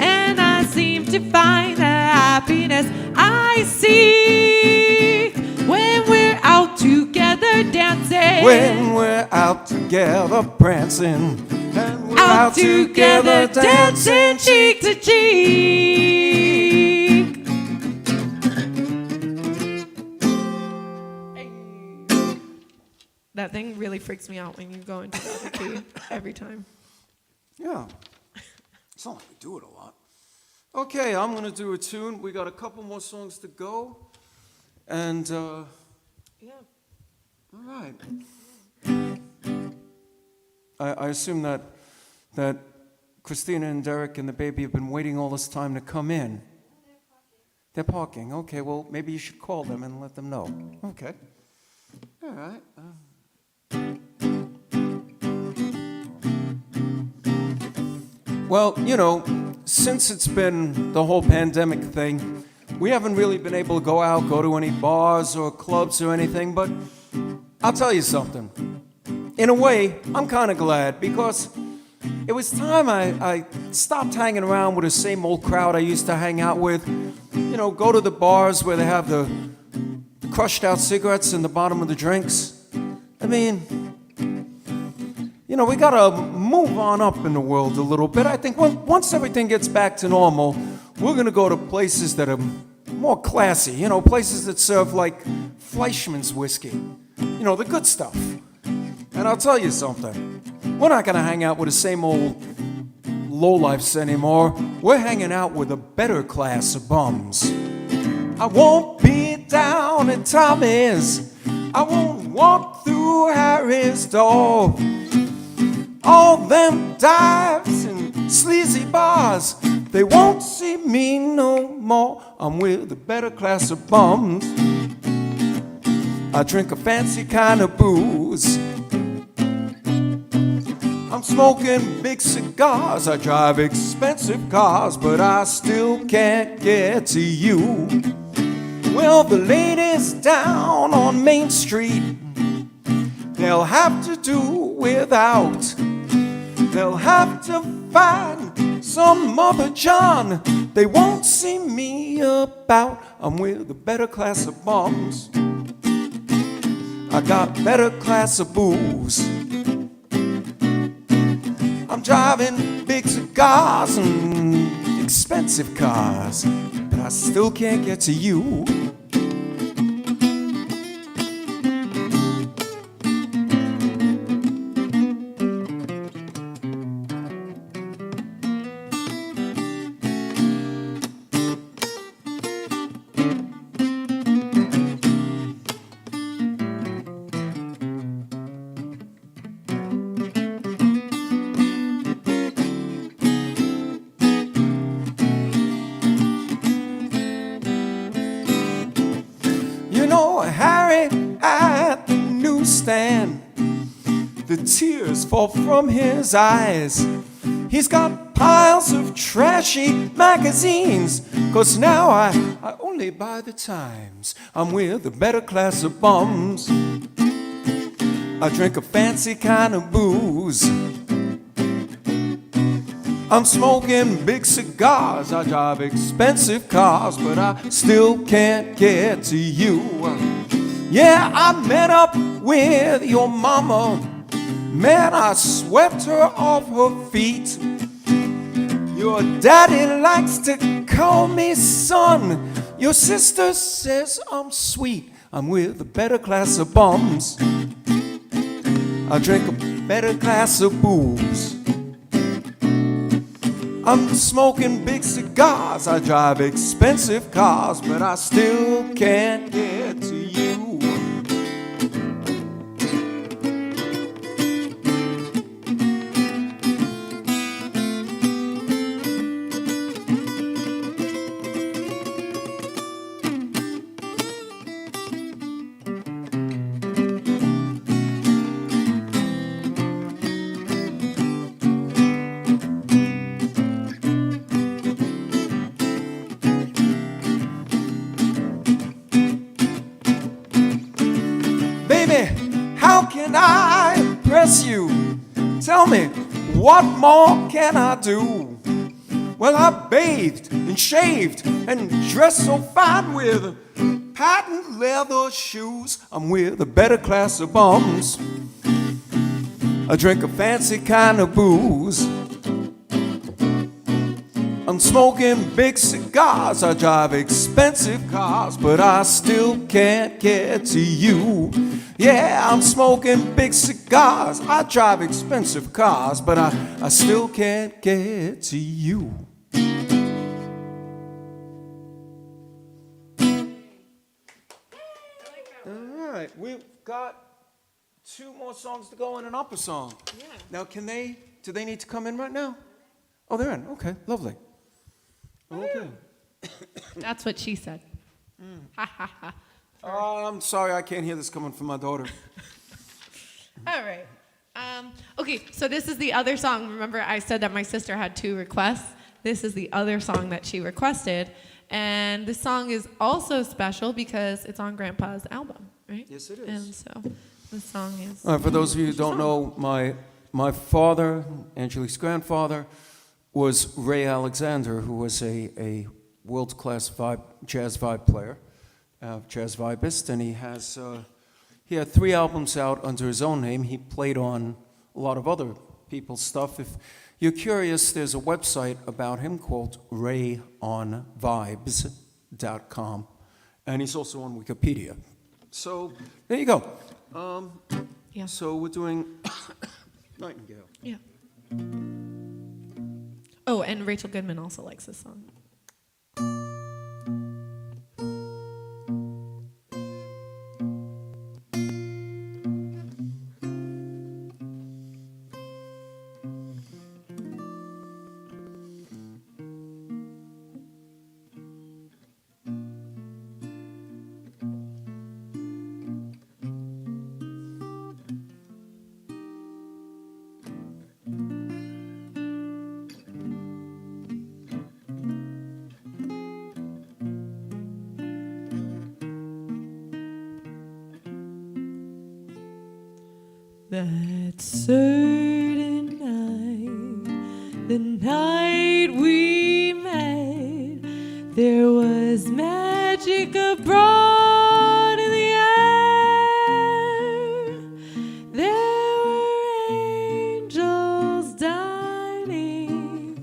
and I seem to find the happiness I seek when we're out together dancing. when we're out together prancing, and we're out together dancing cheek to cheek. That thing really freaks me out when you go into the other key every time. Yeah, it's not like we do it a lot. Okay, I'm gonna do a tune. We got a couple more songs to go, and Yeah. all right. I assume that Christina and Derek and the baby have been waiting all this time to come in. They're parking. Okay, well, maybe you should call them and let them know. Okay. All right. Well, you know, since it's been the whole pandemic thing, we haven't really been able to go out, go to any bars or clubs or anything, but I'll tell you something. In a way, I'm kind of glad, because it was time I stopped hanging around with the same old crowd I used to hang out with. You know, go to the bars where they have the crushed out cigarettes in the bottom of the drinks. I mean, you know, we gotta move on up in the world a little bit. I think once everything gets back to normal, we're gonna go to places that are more classy, you know, places that serve like Fleischmann's whiskey, you know, the good stuff. And I'll tell you something, we're not gonna hang out with the same old lowlifes anymore. We're hanging out with a better class of bums. I won't be down at Tommy's. I won't walk through Harry's door. All them dives and sleazy bars, they won't see me no more. I'm with a better class of bums. I drink a fancy kind of booze. I'm smoking big cigars. I drive expensive cars, but I still can't get to you. Well, the ladies down on Main Street, they'll have to do without. They'll have to find some other John. They won't see me about. I'm with a better class of bums. I got better class of booze. I'm driving big cigars and expensive cars, but I still can't get to you. The tears fall from his eyes. He's got piles of trashy magazines, 'cause now I only buy the Times. I'm with a better class of bums. I drink a fancy kind of booze. I'm smoking big cigars. I drive expensive cars, but I still can't get to you. Yeah, I met up with your mama. Man, I swept her off her feet. Your daddy likes to call me son. Your sister says I'm sweet. I'm with a better class of bums. I drink a better class of booze. I'm smoking big cigars. I drive expensive cars, but I still can't get to you. I impress you? Tell me, what more can I do? Well, I bathed and shaved and dressed so fine with patent leather shoes. I'm with a better class of bums. I drink a fancy kind of booze. I'm smoking big cigars. I drive expensive cars, but I still can't get to you. Yeah, I'm smoking big cigars. I drive expensive cars, but I still can't get to you. All right, we've got 2 more songs to go and an opera song. Yeah. Now, do they need to come in right now? Oh, they're in. Okay, lovely. Okay. That's what she said. Ha ha ha. Oh, I'm sorry, I can't hear this coming from my daughter. All right. Okay, so this is the other song. Remember, I said that my sister had 2 requests. This is the other song that she requested. And this song is also special because it's on Grandpa's album, right? Yes, it is. And so the song is... All right, for those of you who don't know, my father, Angelique's grandfather, was Ray Alexander, who was a world-class jazz vibe player, jazz vibist, and he had 3 albums out under his own name. He played on a lot of other people's stuff. If you're curious, there's a website about him called rayonvibes.com, and he's also on Wikipedia. So there you go. Yeah. So we're doing Nightingale. Yeah. Oh, and Rachel Goodman also likes this song. That certain night, the night we met, there was magic abroad in the air. There were angels dining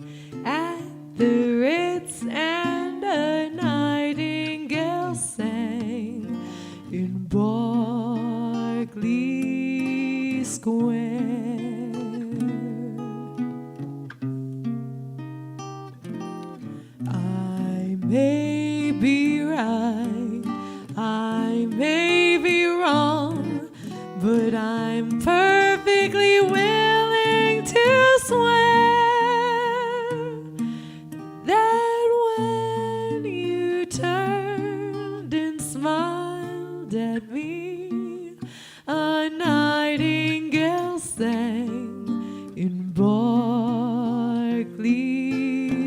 at the Ritz, and a nightingale sang in Berkeley Square. I may be right, I may be wrong, but I'm perfectly willing to swear that when you turned and smiled at me, a nightingale sang in Berkeley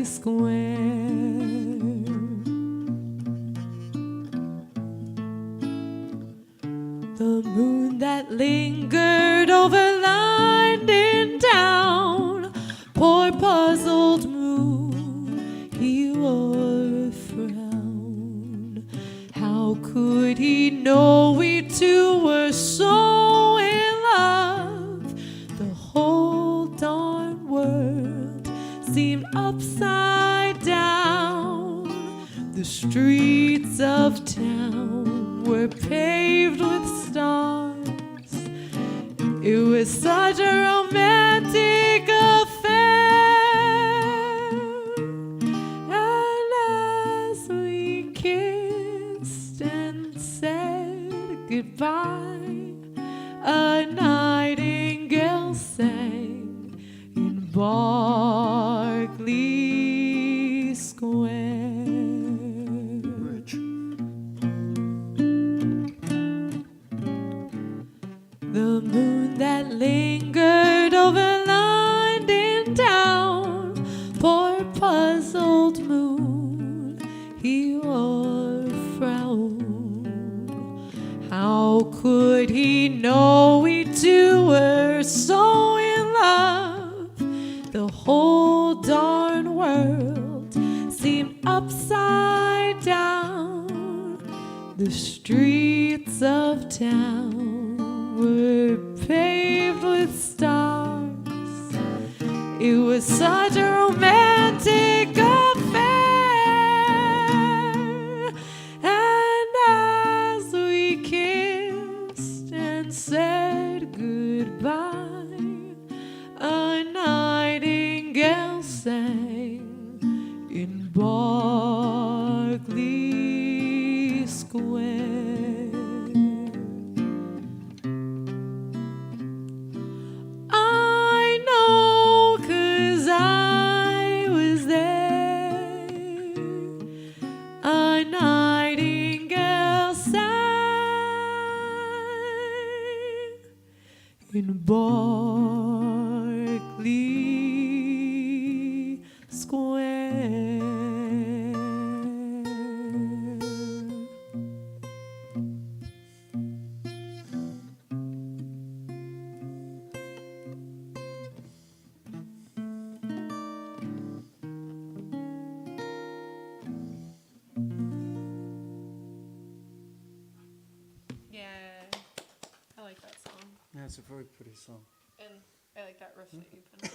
Square. The moon that lingered over London town, poor puzzled moon, he wore a frown. How could he know we two were so in love? The whole darn world seemed upside down. The streets of town were paved with stars. It was such a romantic affair. And as we kissed and said goodbye, a nightingale sang in Berkeley Square. The moon that lingered over London town, poor puzzled moon, he wore a frown. How could he know we two were so in love? The whole darn world seemed upside down. The streets of town were paved with stars. It was such a romantic affair. And as we kissed and said goodbye, a nightingale sang in Berkeley Square. I know 'cause I was there. A nightingale sang in Berkeley Square. Yeah, I like that song. Yeah, it's a very pretty song. And I like that riff that you put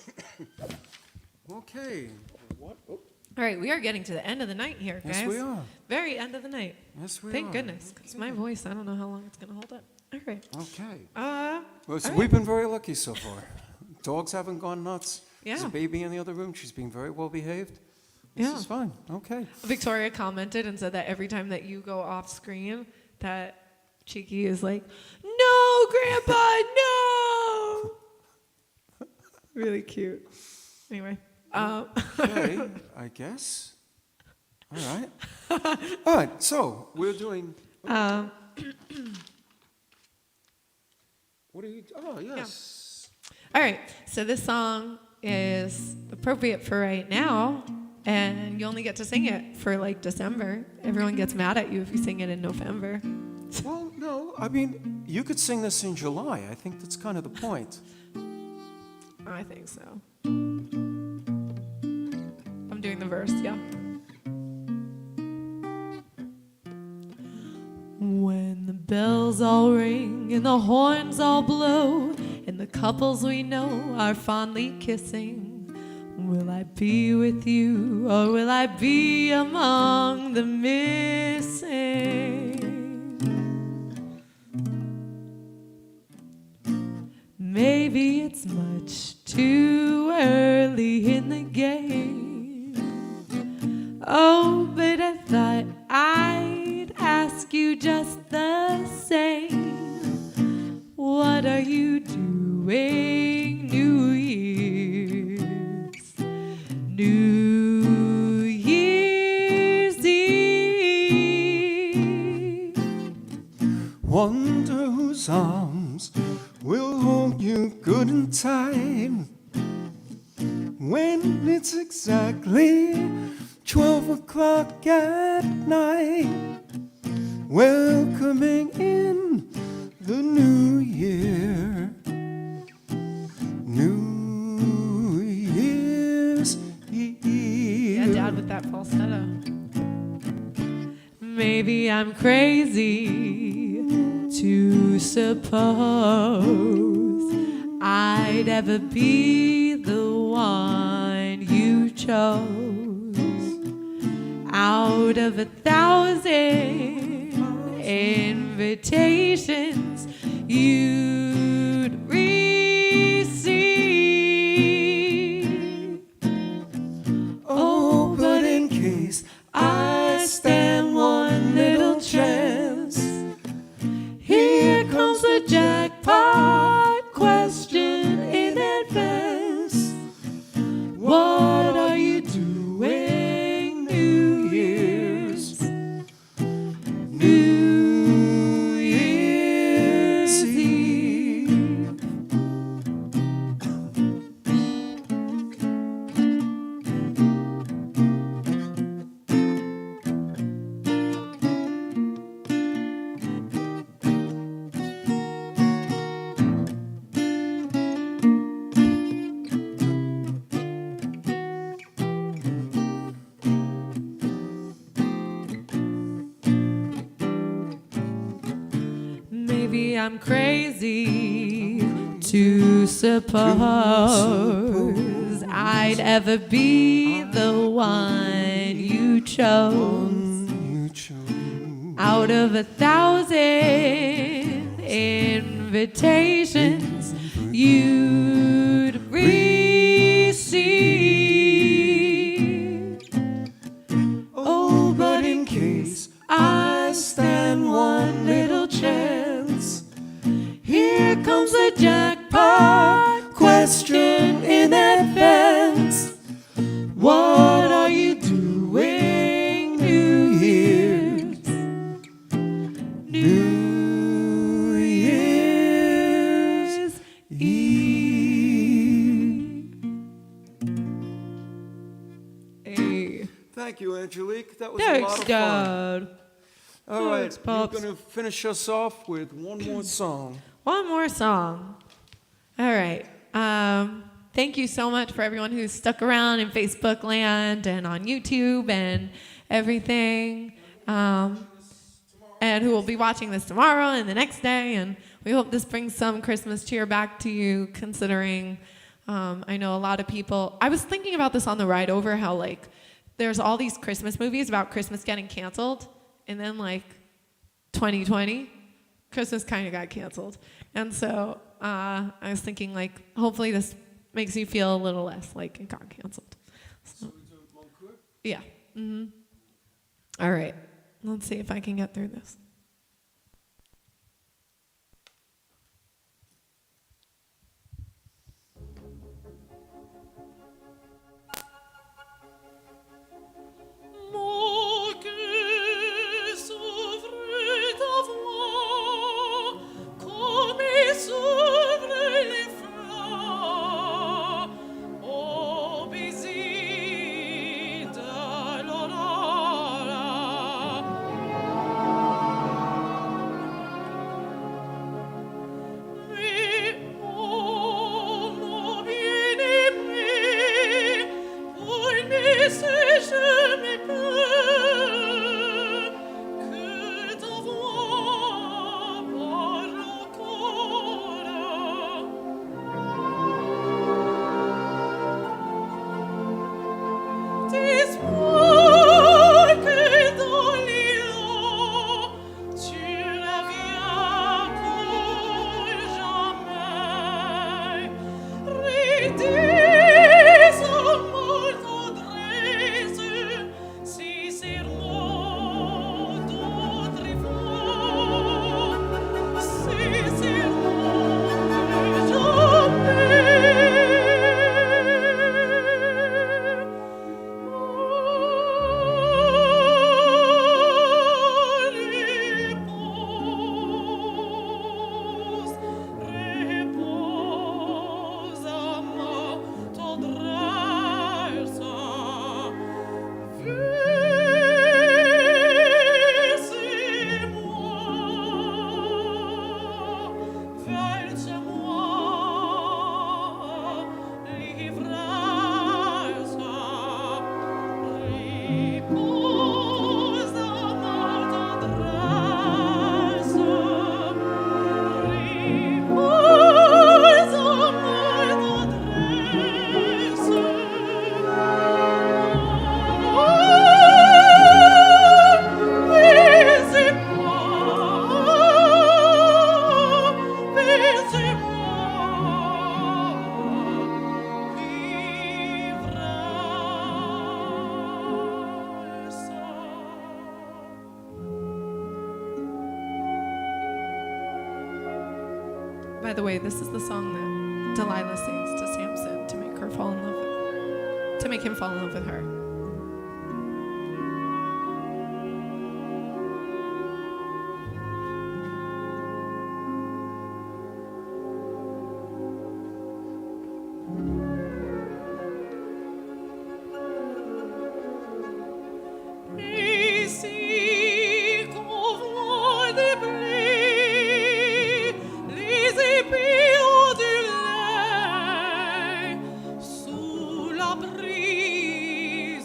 on. Okay. What? Oh, All right, we are getting to the end of the night here, guys. yes, we are. Very end of the night. Yes, we are. Thank goodness, because my voice, I don't know how long it's going to hold up. All right. Okay. All Well, so right. we've been very lucky so far. Dogs haven't gone nuts. There's a Yeah. baby in the other room. She's being very well behaved. This Yeah. is fine. Okay. Victoria commented and said that every time that you go off screen, that Cheeky is like, "No, Grandpa, no!" Really cute. Anyway. Okay, I guess. All right. All right, so we're doing... What are you... Oh, yes. All right, so this song is appropriate for right now, and you only get to sing it for like December. Everyone gets mad at you if you sing it in November. Well, no, I mean, you could sing this in July. I think that's kind of the point. I think so. I'm doing the verse, yeah. When the bells all ring and the horns all blow and the couples we know are fondly kissing, will I be with you or will I be among the missing? Maybe it's much too early in the game. Oh, but I thought I'd ask you just the same. What are you doing New Year's? New Year's Eve. Wonder whose arms will hold you good and tight when it's exactly 12 o'clock at night, welcoming in the new year. New Year's Eve. Yeah, Dad with that falsetto. Maybe I'm crazy to suppose I'd ever be the one you chose. Out of 1,000 invitations you'd receive. Oh, but in case I stand one little chance, here comes the jackpot question in advance. What are you doing New Year's? New Year's Eve. Maybe I'm crazy to suppose I'd ever be the one you chose. Out of 1,000 invitations you'd receive. Oh, but in case I stand one little chance, here comes the jackpot question in advance. What are you doing New Year's? New Year's Eve. Hey. Thank you, Angelique. That was a Thanks, lot of fun. Dad. All right, Thanks, you're Pops. going to finish us off with one more song. One more song. All right. Thank you so much for everyone who's stuck around in Facebook land and on YouTube and everything. And who will be watching this tomorrow and the next day. And we hope this brings some Christmas cheer back to you, considering I know a lot of people. I was thinking about this on the ride over, how like there's all these Christmas movies about Christmas getting canceled. And then like 2020, Christmas kind of got canceled. And so I was thinking like, hopefully this makes you feel a little less like it got canceled. So, we do mon coeur? yeah. All right. Let's see if I can get through this. Mon cœur s'ouvre devant, comme il s'ouvre les fleurs au baiser de l'aurore. Mais oh mon bien-aimé, pour ne jamais peur que ta voix parle encore. Dis-moi que dans l'îlot tu reviens pour jamais. Redis mon adresse, si c'est mot d'autrefois, si c'est mot repose à ma tendresse. Verse-moi l'ivresse. Repose à ma tendresse. Repose à ma tendresse. By the way, this is the song that Delilah sings to Samson to make him fall in love with her. Ici qu'on voit des blés, les épées ondulées sous la brise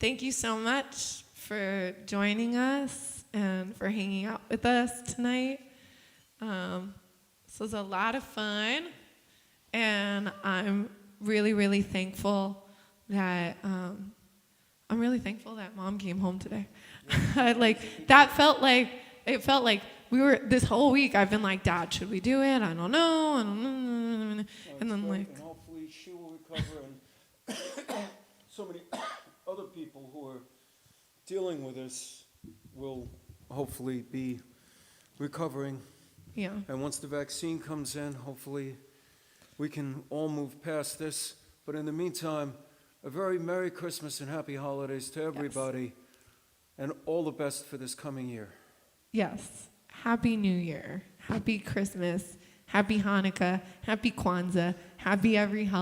thank you so much for joining us and for hanging out with us tonight. This was a lot of fun, and I'm really, really thankful that Mom came home today. It felt like we were, this whole week I've been like, Dad, should we do it? I don't know. And then great, like, and hopefully she will recover, and so many other people who are dealing with this will hopefully be recovering. yeah. And once the vaccine comes in, hopefully we can all move past this. But in the meantime, a very Merry Christmas and Happy Holidays to everybody, and all the best for this coming year. Yes. Happy New Year. Happy Christmas. Happy Hanukkah. Happy Kwanzaa. Happy every holiday.